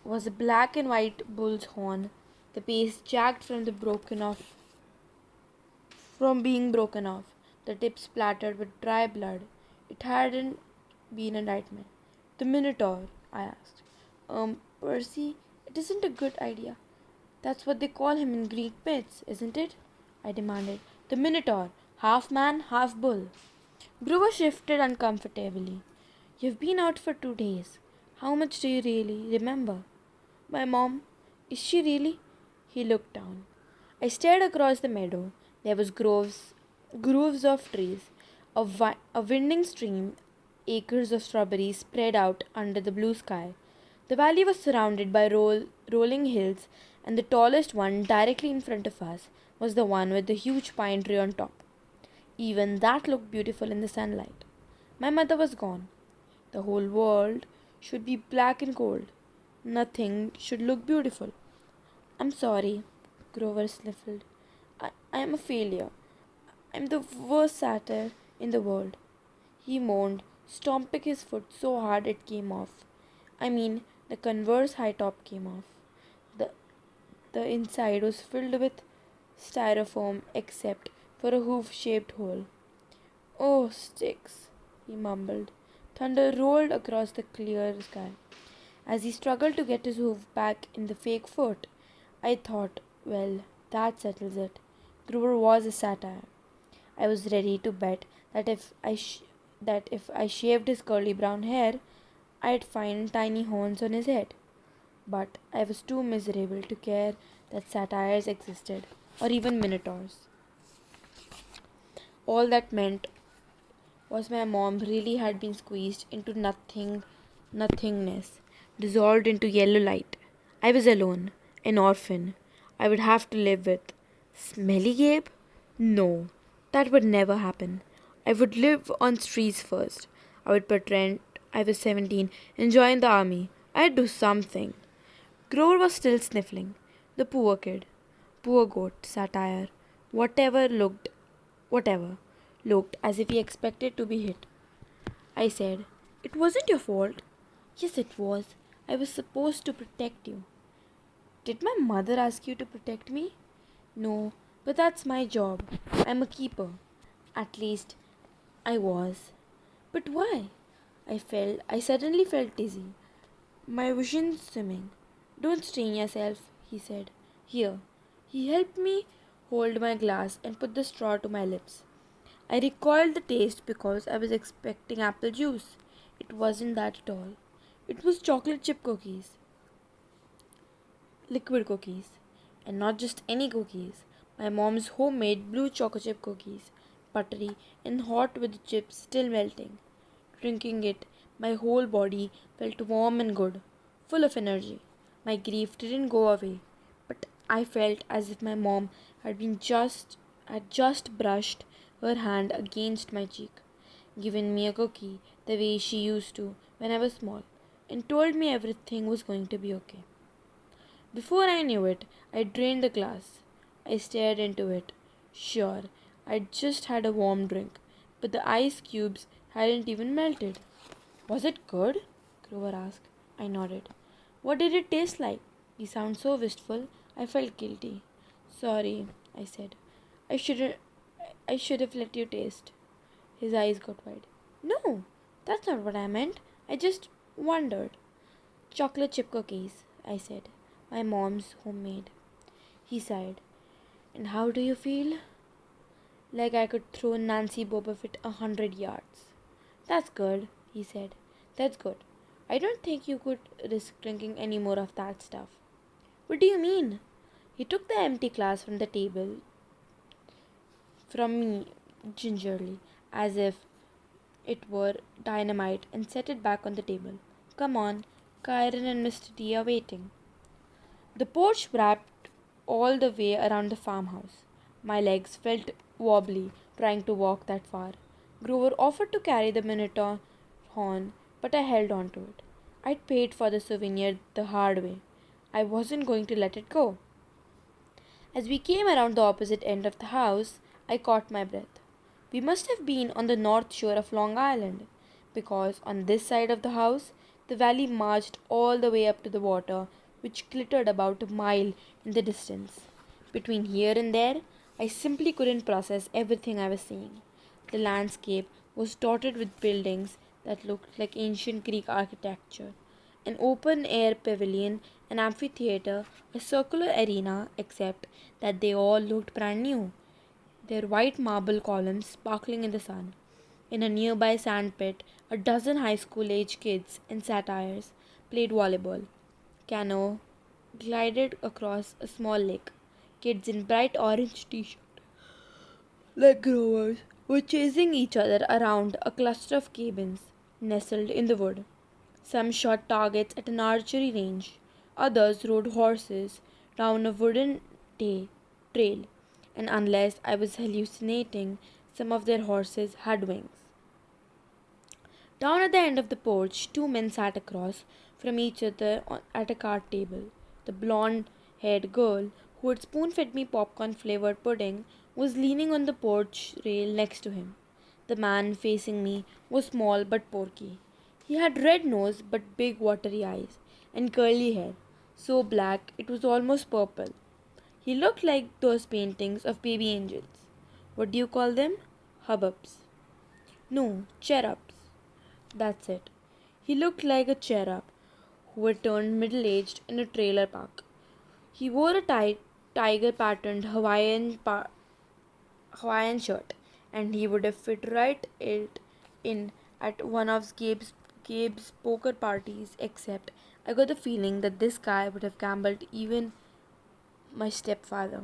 was a black and white bull's horn, the base jagged from being broken off, the tip splattered with dry blood. It hadn't been a nightmare. The Minotaur, I asked. Percy, it isn't a good idea. That's what they call him in Greek myths, isn't it? I demanded. The Minotaur, half man, half bull. Grover shifted uncomfortably. You've been out for 2 days. How much do you really remember? My mom. Is she really? He looked down. I stared across the meadow. There was groves of trees, a winding stream, acres of strawberries spread out under the blue sky. The valley was surrounded by rolling hills, and the tallest one directly in front of us was the one with the huge pine tree on top. Even that looked beautiful in the sunlight. My mother was gone. The whole world should be black and cold. Nothing should look beautiful. I'm sorry, Grover sniffled. I am a failure. I'm the worst satyr in the world. He moaned, stomping his foot so hard it came off. I mean, the Converse high top came off. The, the inside was filled with styrofoam except for a hoof shaped hole. Oh, sticks, he mumbled. Thunder rolled across the clear sky. As he struggled to get his hoof back in the fake foot, I thought, well, that settles it. Grover was a satire. I was ready to bet that if I shaved his curly brown hair, I'd find tiny horns on his head. But I was too miserable to care that satires existed, or even minotaurs. All that meant was my mom really had been squeezed into nothingness, dissolved into yellow light. I was alone, an orphan. I would have to live with Smelly Gabe? No, that would never happen. I would live on streets first. I would pretend I was 17, enjoying the army. I'd do something. Grover was still sniffling. The poor kid. Poor goat, satire. Whatever looked as if he expected to be hit. I said, It wasn't your fault. Yes, it was. I was supposed to protect you. Did my mother ask you to protect me? No, but that's my job. I'm a keeper. At least, I was. But why? I suddenly felt dizzy. My vision swimming. Don't strain yourself, he said. Here. He helped me hold my glass and put the straw to my lips. I recoiled the taste because I was expecting apple juice. It wasn't that at all. It was chocolate chip cookies, liquid cookies, and not just any cookies. My mom's homemade blue chocolate chip cookies, buttery and hot with the chips still melting. Drinking it, my whole body felt warm and good, full of energy. My grief didn't go away, but I felt as if my mom had just brushed her hand against my cheek, given me a cookie the way she used to when I was small, and told me everything was going to be okay. Before I knew it, I drained the glass. I stared into it. Sure, I'd just had a warm drink, but the ice cubes hadn't even melted. Was it good? Grover asked. I nodded. What did it taste like? He sounded so wistful, I felt guilty. Sorry, I said. I shouldn't I should have let you taste. His eyes got wide. No, that's not what I meant. I just wondered. Chocolate chip cookies, I said. My mom's homemade. He sighed. And how do you feel? Like I could throw Nancy Boba Fett 100 yards. That's good, he said. That's good. I don't think you could risk drinking any more of that stuff. What do you mean? He took the empty glass from the table from me gingerly, as if it were dynamite, and set it back on the table. Come on, Kyron and Mr. D are waiting. The porch wrapped all the way around the farmhouse. My legs felt wobbly trying to walk that far. Grover offered to carry the Minotaur horn, but I held on to it. I'd paid for the souvenir the hard way. I wasn't going to let it go. As we came around the opposite end of the house, I caught my breath. We must have been on the north shore of Long Island, because on this side of the house, the valley marched all the way up to the water, which glittered about a mile in the distance. Between here and there, I simply couldn't process everything I was seeing. The landscape was dotted with buildings that looked like ancient Greek architecture. An open air pavilion, an amphitheater, a circular arena, except that they all looked brand new, their white marble columns sparkling in the sun. In a nearby sandpit, a dozen high school age kids in satires played volleyball. Canoe glided across a small lake. Kids in bright orange t-shirts like Grovers were chasing each other around a cluster of cabins nestled in the wood. Some shot targets at an archery range. Others rode horses down a wooden trail, and unless I was hallucinating, some of their horses had wings. Down at the end of the porch, two men sat across from each other at a card table. The blonde haired girl, who had spoon fed me popcorn flavored pudding, was leaning on the porch rail next to him. The man facing me was small but porky. He had red nose but big watery eyes, and curly hair, so black it was almost purple. He looked like those paintings of baby angels. What do you call them? Hubbubs. No, cherubs. That's it. He looked like a cherub who had turned middle aged in a trailer park. He wore a tiger patterned Hawaiian shirt, and he would have fit right it in at one of Gabe's poker parties, except I got the feeling that this guy would have gambled even my stepfather.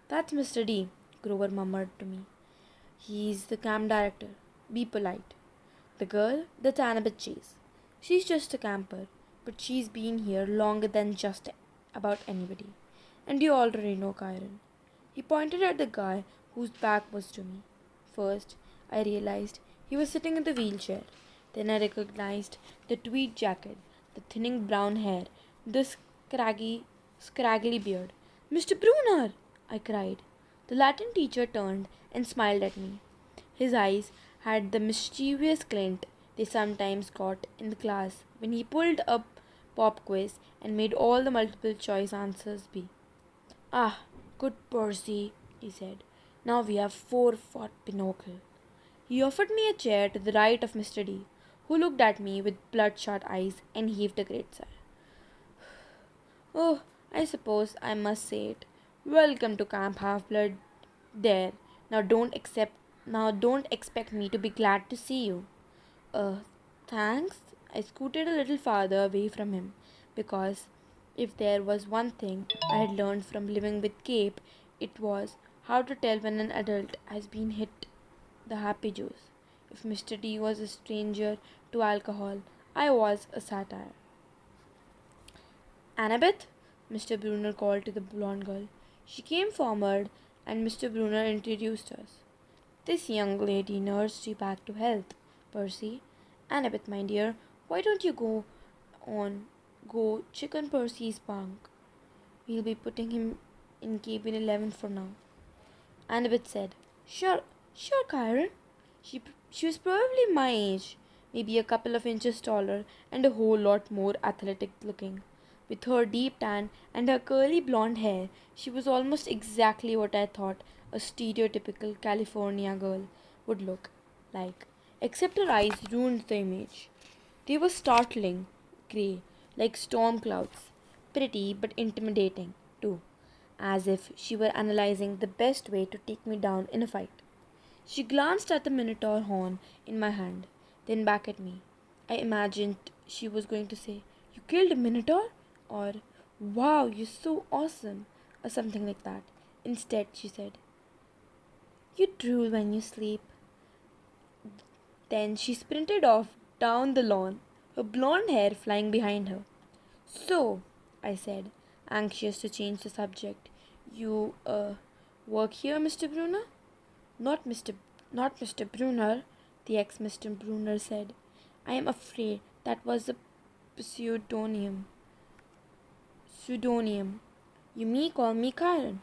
That's Mr. D, Grover murmured to me. He's the camp director. Be polite. The girl, that's Annabeth Chase. She's just a camper, but she's been here longer than just about anybody. And you already know Kyron. He pointed at the guy whose back was to me. First, I realized he was sitting in the wheelchair. Then I recognized the tweed jacket, the thinning brown hair, the scraggly beard. Mr. Brunner! I cried. The Latin teacher turned and smiled at me. His eyes had the mischievous glint they sometimes got in the class when he pulled up pop quiz and made all the multiple choice answers be. Ah, good Percy, he said. Now we have 4 for Pinocchio. He offered me a chair to the right of Mr. D, who looked at me with bloodshot eyes and heaved a great sigh. Oh, I suppose I must say it. Welcome to Camp Half-Blood there. Now don't expect me to be glad to see you. Uh, thanks. I scooted a little farther away from him because if there was one thing I had learned from living with Cape, it was how to tell when an adult has been hit the happy juice. If Mr. D was a stranger to alcohol, I was a satire. Annabeth? Mr. Brunner called to the blonde girl. She came forward and Mr. Brunner introduced us. This young lady nursed you back to health, Percy. Annabeth, my dear, why don't you go chicken Percy's bunk? We'll be putting him in cabin 11 for now. Annabeth said, Sure, Kyron. She was probably my age, maybe a couple of inches taller and a whole lot more athletic looking. With her deep tan and her curly blonde hair, she was almost exactly what I thought a stereotypical California girl would look like, except her eyes ruined the image. They were startling, grey, like storm clouds, pretty but intimidating, too, as if she were analyzing the best way to take me down in a fight. She glanced at the minotaur horn in my hand, then back at me. I imagined she was going to say, You killed a minotaur? Or, Wow, you're so awesome, or something like that. Instead, she said, You drool when you sleep. Then she sprinted off down the lawn, her blonde hair flying behind her. So, I said, anxious to change the subject, you, work here, Mr. Brunner? Not Mr. Not Mr. Brunner, the ex-Mr. Brunner said. I am afraid that was a pseudonym. Pseudonym. You may call me Kyron.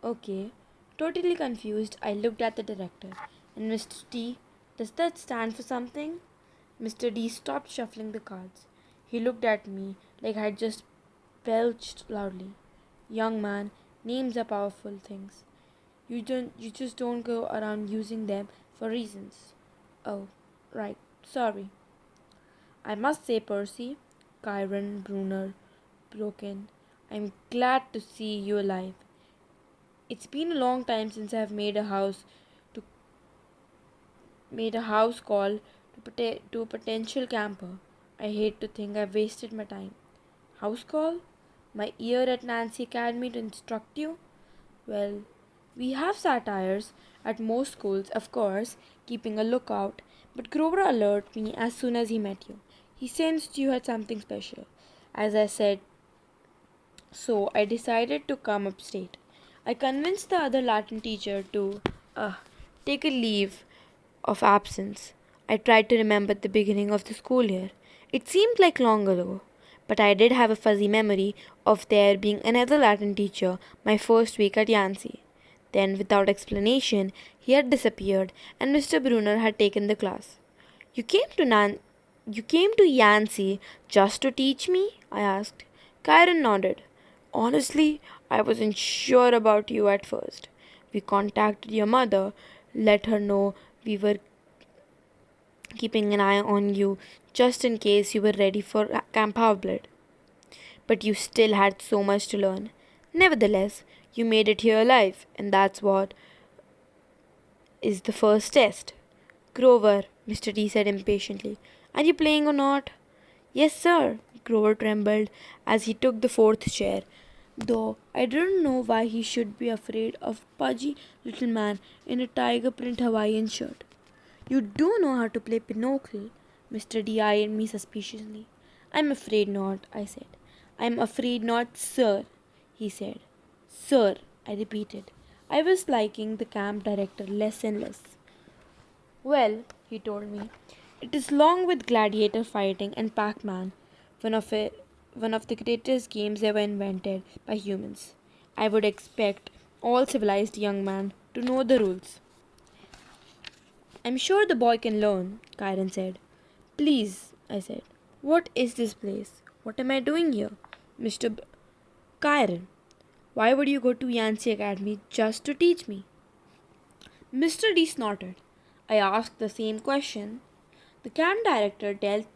Okay. Totally confused, I looked at the director. And Mr. D, does that stand for something? Mr. D stopped shuffling the cards. He looked at me like I had just belched loudly. Young man, names are powerful things. You just don't go around using them for reasons. Oh, right. Sorry. I must say, Percy, Kyron Brunner broke in. I'm glad to see you alive. It's been a long time since I've to made a house call to a potential camper. I hate to think I've wasted my time. House call? My year at Nancy Academy to instruct you? Well, we have satires at most schools, of course, keeping a lookout, but Grover alerted me as soon as he met you. He sensed you had something special. As I said, so I decided to come upstate. I convinced the other Latin teacher to take a leave of absence. I tried to remember the beginning of the school year. It seemed like long ago, but I did have a fuzzy memory of there being another Latin teacher my first week at Yancey. Then, without explanation, he had disappeared and Mr. Brunner had taken the class. You came to you came to Yancey just to teach me? I asked. Kyron nodded. Honestly, I wasn't sure about you at first. We contacted your mother, let her know we were keeping an eye on you just in case you were ready for Camp Half-Blood. But you still had so much to learn. Nevertheless, you made it here alive, and that's what is the first test. Grover, Mr. D said impatiently, are you playing or not? Yes, sir. Grover trembled as he took the fourth chair, though I didn't know why he should be afraid of a pudgy little man in a tiger print Hawaiian shirt. You do know how to play Pinocchio, Mr. D eyed me suspiciously. I'm afraid not, I said. I'm afraid not, sir, he said. Sir, I repeated. I was liking the camp director less and less. Well, he told me, it is long with gladiator fighting and Pac-Man, one of the greatest games ever invented by humans. I would expect all civilized young men to know the rules. I'm sure the boy can learn, Kyron said. Please, I said. What is this place? What am I doing here? Mr. Kyron, why would you go to Yancey Academy just to teach me? Mr. D snorted. I asked the same question. The camp director dealt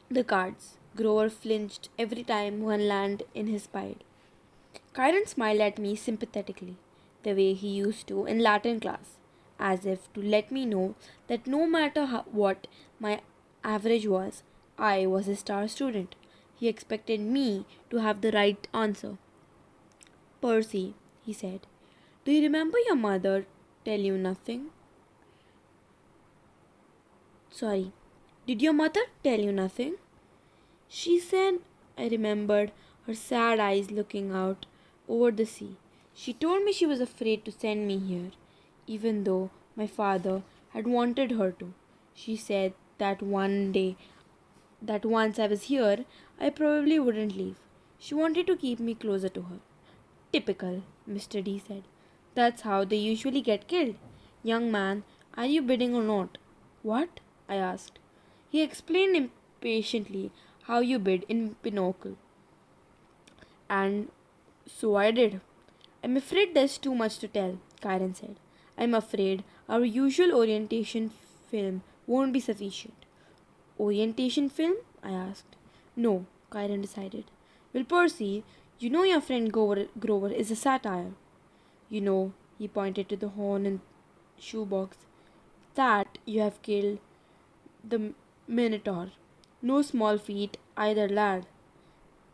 the cards. Grover flinched every time one landed in his pile. Kyron smiled at me sympathetically, the way he used to in Latin class, as if to let me know that no matter what my average was, I was a star student. He expected me to have the right answer. Percy, he said, do you remember your mother tell you nothing? Sorry, did your mother tell you nothing? She said, I remembered her sad eyes looking out over the sea. She told me she was afraid to send me here, even though my father had wanted her to. She said that once I was here, I probably wouldn't leave. She wanted to keep me closer to her. Typical, Mr. D said. That's how they usually get killed. Young man, are you bidding or not? What? I asked. He explained impatiently how you bid in Pinocchio. And so I did. I'm afraid there's too much to tell, Karen said. I'm afraid our usual orientation film won't be sufficient. Orientation film? I asked. No, Karen decided. Well, Percy, you know your friend Grover is a satire. You know, he pointed to the horn and shoebox, that you have killed the Minotaur. No small feat either, lad.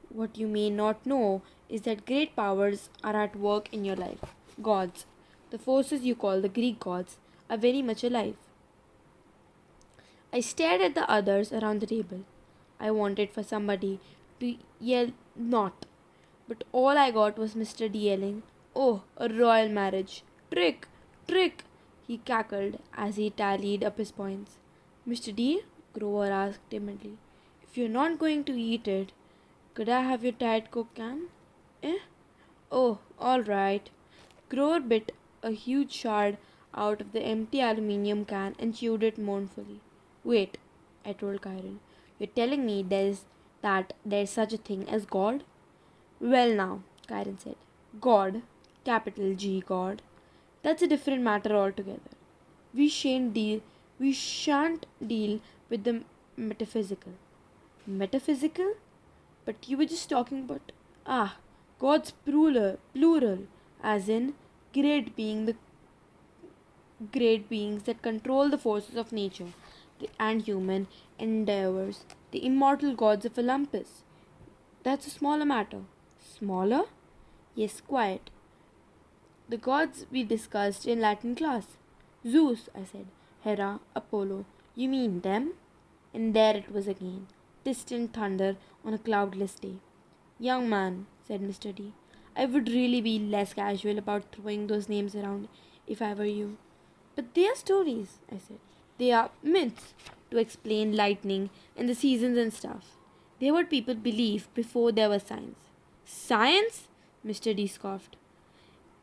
What you may not know is that great powers are at work in your life. Gods, the forces you call the Greek gods, are very much alive. I stared at the others around the table. I wanted for somebody to yell not, but all I got was Mr. D yelling, oh, a royal marriage. Trick! Trick! He cackled as he tallied up his points. Mr. D? Grover asked timidly. If you're not going to eat it, could I have your Diet Coke can? Eh? Oh, all right. Grover bit a huge shard out of the empty aluminium can and chewed it mournfully. Wait, I told Kyron. You're telling me there's such a thing as God? Well now, Kyron said. God, capital G God. That's a different matter altogether. We shan't deal with the metaphysical. Metaphysical? But you were just talking about God's plural, as in great beings that control the forces of nature and human endeavors, the immortal gods of Olympus. That's a smaller matter. Smaller? Yes, quite. The gods we discussed in Latin class. Zeus, I said. Hera, Apollo. You mean them? And there it was again. Distant thunder on a cloudless day. Young man, said Mr. D, I would really be less casual about throwing those names around if I were you. But they are stories, I said. They are myths to explain lightning and the seasons and stuff. They were what people believed before there was science. Science? Mr. D scoffed.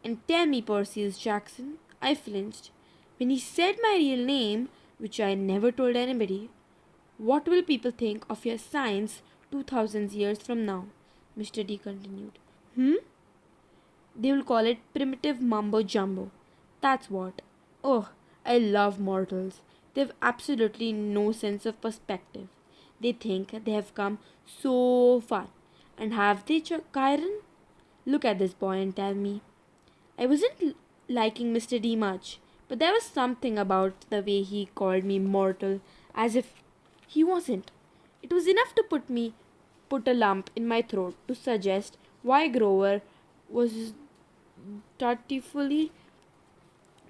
And tell me, Percy Jackson, I flinched. When he said my real name, which I never told anybody, what will people think of your science 2000 years from now? Mr. D continued. They will call it primitive mumbo jumbo. That's what. Oh, I love mortals. They have absolutely no sense of perspective. They think they have come so far. And have they, Kyron? Look at this boy and tell me. I wasn't liking Mr. D much, but there was something about the way he called me mortal, as if he wasn't. It was enough to put a lump in my throat to suggest why Grover was dutifully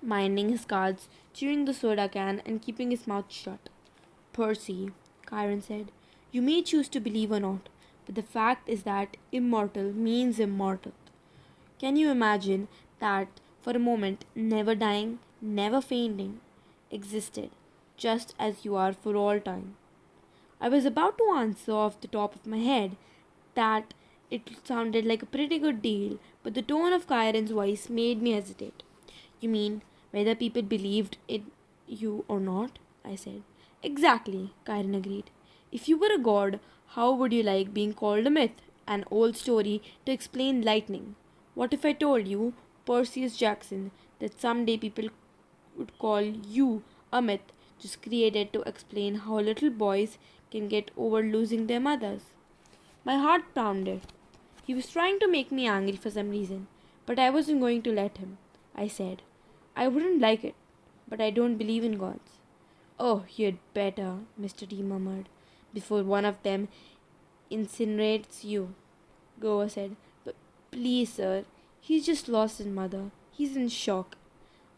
minding his cards, chewing the soda can, and keeping his mouth shut. Percy, Kyron said, you may choose to believe or not, but the fact is that immortal means immortal. Can you imagine that for a moment, never dying, never fainting, existed, just as you are for all time? I was about to answer off the top of my head that it sounded like a pretty good deal, but the tone of Kyron's voice made me hesitate. You mean whether people believed in you or not? I said. Exactly, Kyron agreed. If you were a god, how would you like being called a myth, an old story to explain lightning? What if I told you, Percy Jackson, that someday people would call you a myth just created to explain how little boys can get over losing their mothers? My heart pounded. He was trying to make me angry for some reason, but I wasn't going to let him. I said, I wouldn't like it, but I don't believe in gods. Oh, you'd better, Mr. D murmured, before one of them incinerates you. Grover said, but please, sir, he's just lost his mother. He's in shock.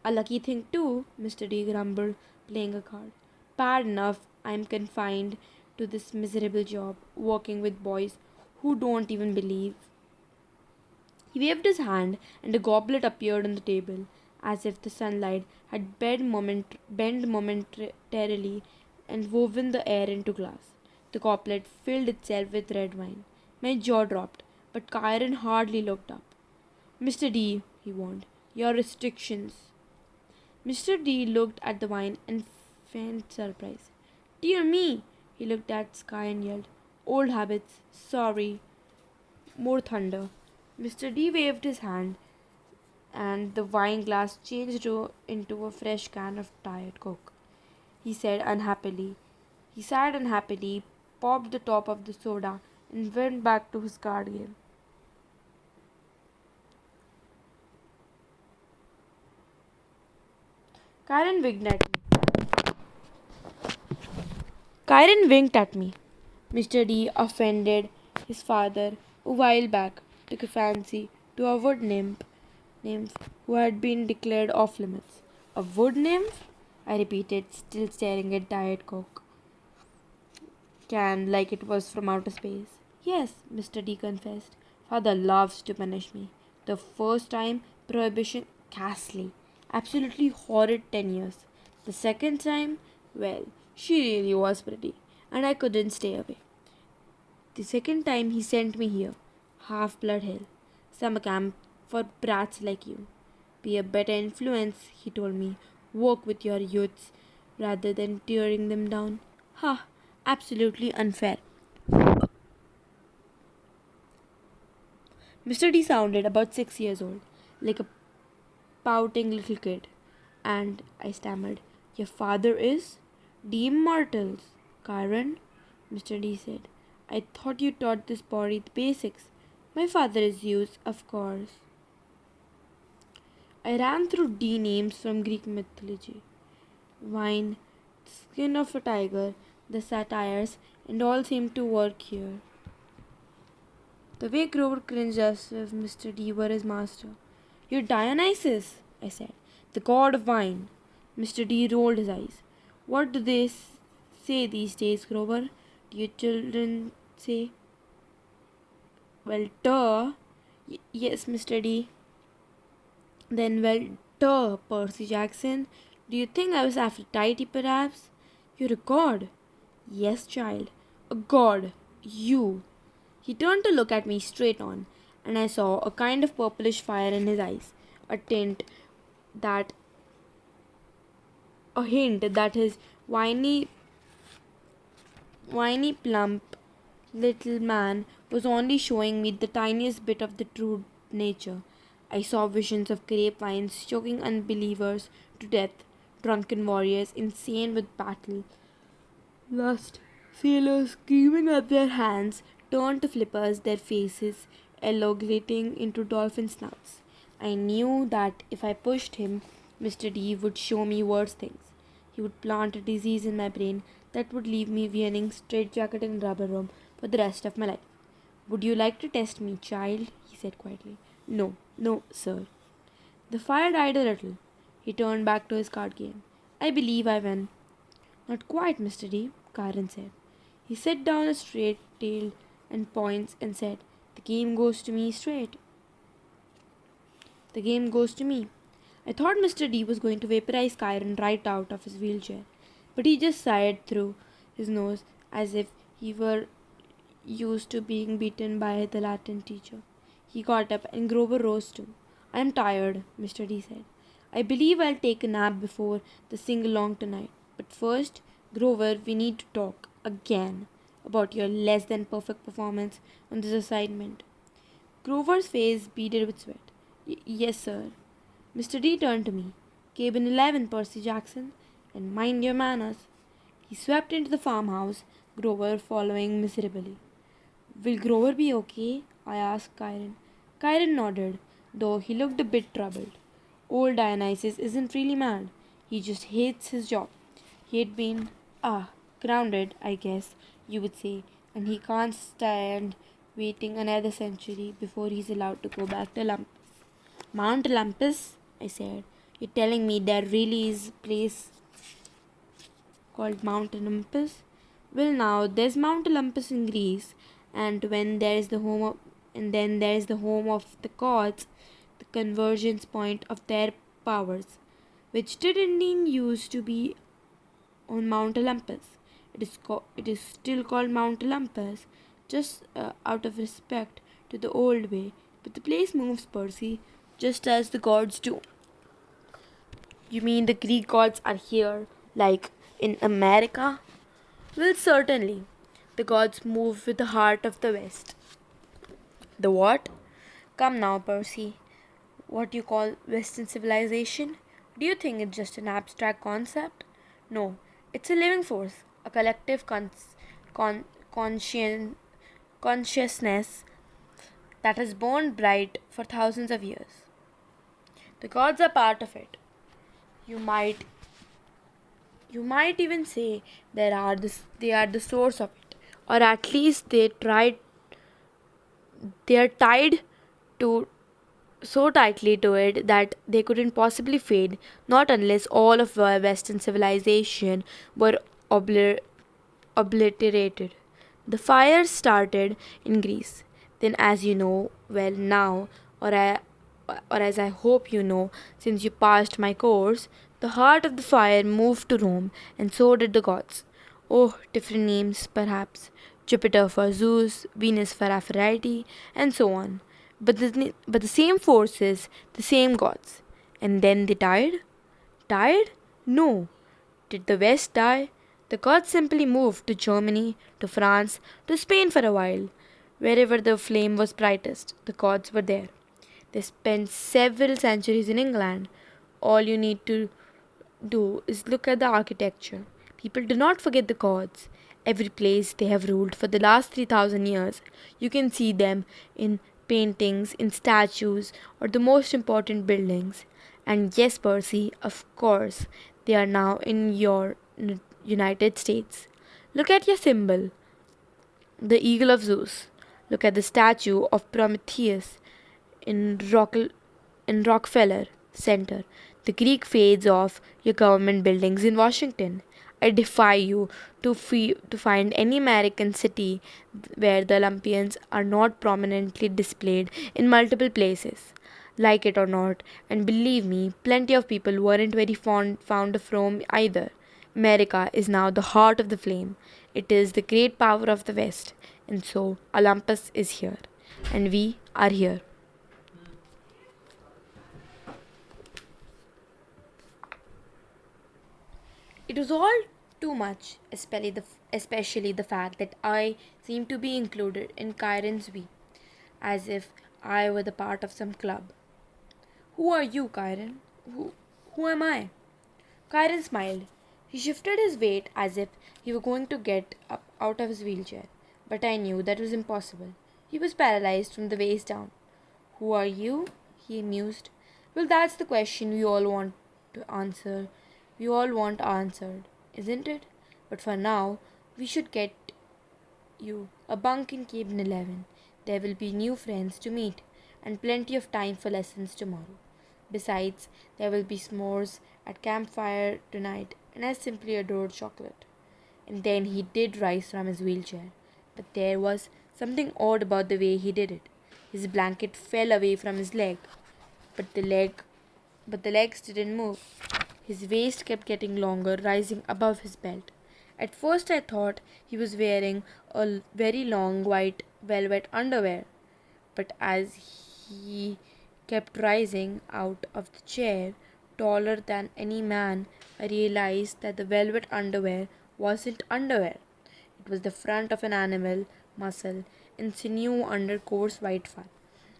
A lucky thing, too, Mr. D grumbled, playing a card. Bad enough I'm confined to this miserable job, working with boys who don't even believe. He waved his hand, and a goblet appeared on the table, as if the sunlight had bent momentarily and woven the air into glass. The goblet filled itself with red wine. My jaw dropped, but Kyron hardly looked up. Mr. D, he warned, your restrictions. Mr. D looked at the wine and feigned surprise. Dear me! He looked at sky and yelled, old habits, sorry. More thunder. Mr. D waved his hand, and the wine glass changed into a fresh can of Diet Coke. He said unhappily. He sighed unhappily, popped the top of the soda, and went back to his card game. Karen winked at me. Kyron winked at me. Mr. D offended his father a while back, took a fancy to a wood nymph who had been declared off limits. A wood nymph? I repeated, still staring at Diet Coke can like it was from outer space. Yes, Mr. D confessed. Father loves to punish me. The first time, prohibition ghastly. Absolutely horrid 10 years. The second time, well, she really was pretty, and I couldn't stay away. The second time he sent me here, Half-Blood Hill, summer camp for brats like you. Be a better influence, he told me. Work with your youths rather than tearing them down. Ha! Absolutely unfair. Mr. D sounded about 6 years old, like a pouting little kid. And I stammered, your father is? The Immortals, Kyron, Mr. D said. I thought you taught this body the basics. My father is Zeus, of course. I ran through D names from Greek mythology. Wine, the skin of a tiger, the satires, and all seemed to work here. The way Grover cringed as if Mr. D were his master. You're Dionysus, I said, the god of wine. Mr. D rolled his eyes. What do they say these days, Grover? Do your children say? Well, duh. Yes, Mr. D. Then, well, duh, Percy Jackson. Do you think I was Aphrodite, perhaps? You're a god. Yes, child. A god. You. He turned to look at me straight on, and I saw a kind of purplish fire in his eyes, a hint that his whiny, plump little man was only showing me the tiniest bit of the true nature. I saw visions of grapevines choking unbelievers to death, drunken warriors insane with battle lust, sailors screaming at their hands turned to flippers, their faces elongating into dolphin snouts. I knew that if I pushed him, Mr. D would show me worse things. He would plant a disease in my brain that would leave me wearing straitjacket and rubber room for the rest of my life. Would you like to test me, child? He said quietly. No, no, sir. The fire died a little. He turned back to his card game. I believe I win. Not quite, Mr. D, Karen said. He set down a straight tailed and points and said, the game goes to me straight. The game goes to me. I thought Mr. D was going to vaporize Kyron right out of his wheelchair, but he just sighed through his nose as if he were used to being beaten by the Latin teacher. He got up and Grover rose too. I am tired, Mr. D said. I believe I'll take a nap before the sing-along tonight. But first, Grover, we need to talk again about your less than perfect performance on this assignment. Grover's face beaded with sweat. Yes, sir. Mr. D turned to me. Cabin 11, Percy Jackson, and mind your manners. He swept into the farmhouse, Grover following miserably. Will Grover be okay? I asked Kyron. Kyron nodded, though he looked a bit troubled. Old Dionysus isn't really mad. He just hates his job. He had been, grounded, I guess you would say, and he can't stand waiting another century before he's allowed to go back to Olympus. Mount Olympus? I said. You're telling me there really is a place called Mount Olympus? Well, now there's Mount Olympus in Greece, and when there's the home of, and then there's the home of the gods, the convergence point of their powers, which did indeed used to be on Mount Olympus. It is still called Mount Olympus, just out of respect to the old way. But the place moves, Percy, just as the gods do. You mean the Greek gods are here, like in America? Well, certainly. The gods move with the heart of the West. The what? Come now, Percy. What you call Western civilization? Do you think it's just an abstract concept? No, it's a living force, a collective con- conscien- consciousness that has burned bright for thousands of years. The gods are part of it. You might you might even say they are the source of it, or at least they are tied to so tightly to it that they couldn't possibly fade, not unless all of our Western civilization were obli- obliterated. The fire started in Greece. Then, as you know, well now, or, I, or as I hope you know, since you passed my course, the heart of the fire moved to Rome, and so did the gods. Oh, different names, perhaps. Jupiter for Zeus, Venus for Aphrodite, and so on. But the same forces, the same gods. And then they died? Died? No. Did the West die? The gods simply moved to Germany, to France, to Spain for a while. Wherever the flame was brightest, the gods were there. They spent several centuries in England. All you need to do is look at the architecture. People do not forget the gods. Every place they have ruled for the last 3,000 years, you can see them in paintings, in statues, or the most important buildings. And yes, Percy, of course, they are now in your United States. Look at your symbol, the eagle of Zeus. Look at the statue of Prometheus in Rockefeller Center. The Greek fades off your government buildings in Washington. I defy you to find any American city where the Olympians are not prominently displayed in multiple places. Like it or not, and believe me, plenty of people weren't very fond of Rome either. America is now the heart of the flame. It is the great power of the West, and so Olympus is here, and we are here. It was all too much, especially the fact that I seemed to be included in Kyron's we, as if I were the part of some club. Who are you, Kyron? Who am I? Kyron smiled. He shifted his weight as if he were going to get up out of his wheelchair, but I knew that was impossible. He was paralyzed from the waist down. Who are you? He mused. Well, that's the question we all want to answer. We all want answered, isn't it? But for now, we should get you a bunk in cabin 11. There will be new friends to meet and plenty of time for lessons tomorrow. Besides, there will be s'mores at campfire tonight, and I simply adored chocolate. And then he did rise from his wheelchair, but there was something odd about the way he did it. His blanket fell away from his leg, but the legs didn't move. His waist kept getting longer, rising above his belt. At first I thought he was wearing a very long white velvet underwear, but as he kept rising out of the chair, taller than any man, I realized that the velvet underwear wasn't underwear. It was the front of an animal, muscle, and sinew under coarse white fur.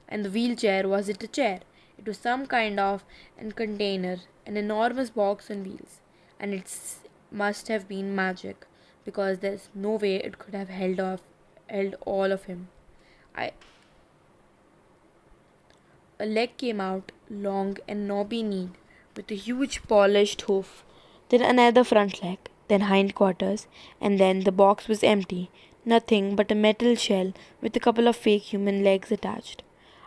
And the wheelchair wasn't a chair. It was some kind of an container, an enormous box on wheels. And must have been magic, because there's no way it could have held all of him. I A leg came out, long and knobby-kneed, with a huge polished hoof. Then another front leg, then hindquarters, and then the box was empty. Nothing but a metal shell with a couple of fake human legs attached.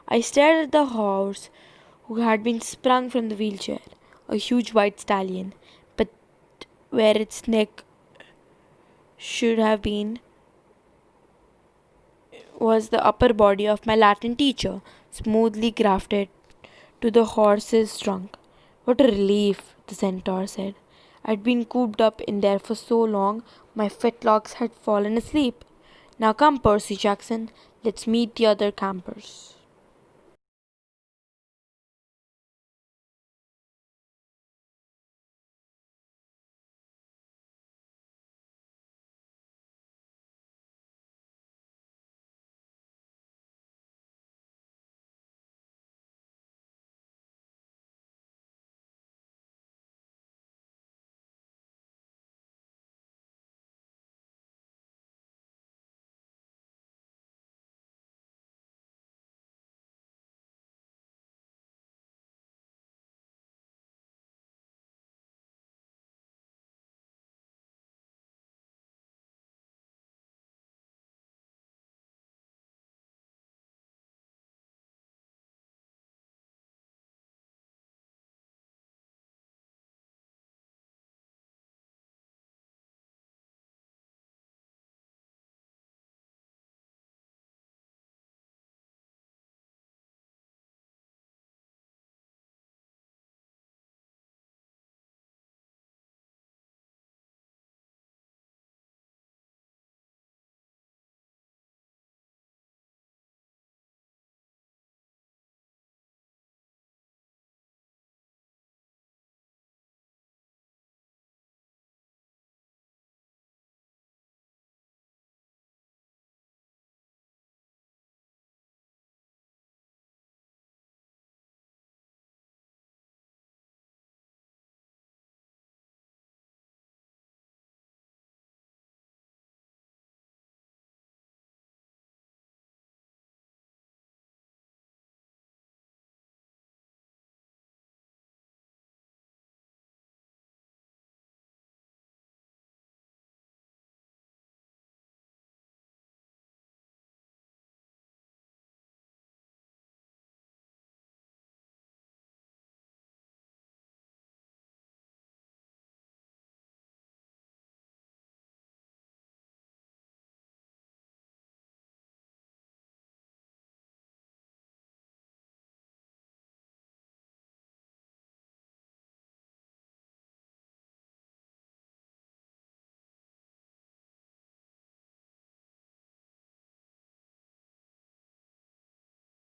I stared at the horse who had been sprung from the wheelchair, a huge white stallion, but where its neck should have been was the upper body of my Latin teacher, smoothly grafted to the horse's trunk. What a relief, the centaur said. I'd been cooped up in there for so long, my fetlocks had fallen asleep. Now come, Percy Jackson, let's meet the other campers.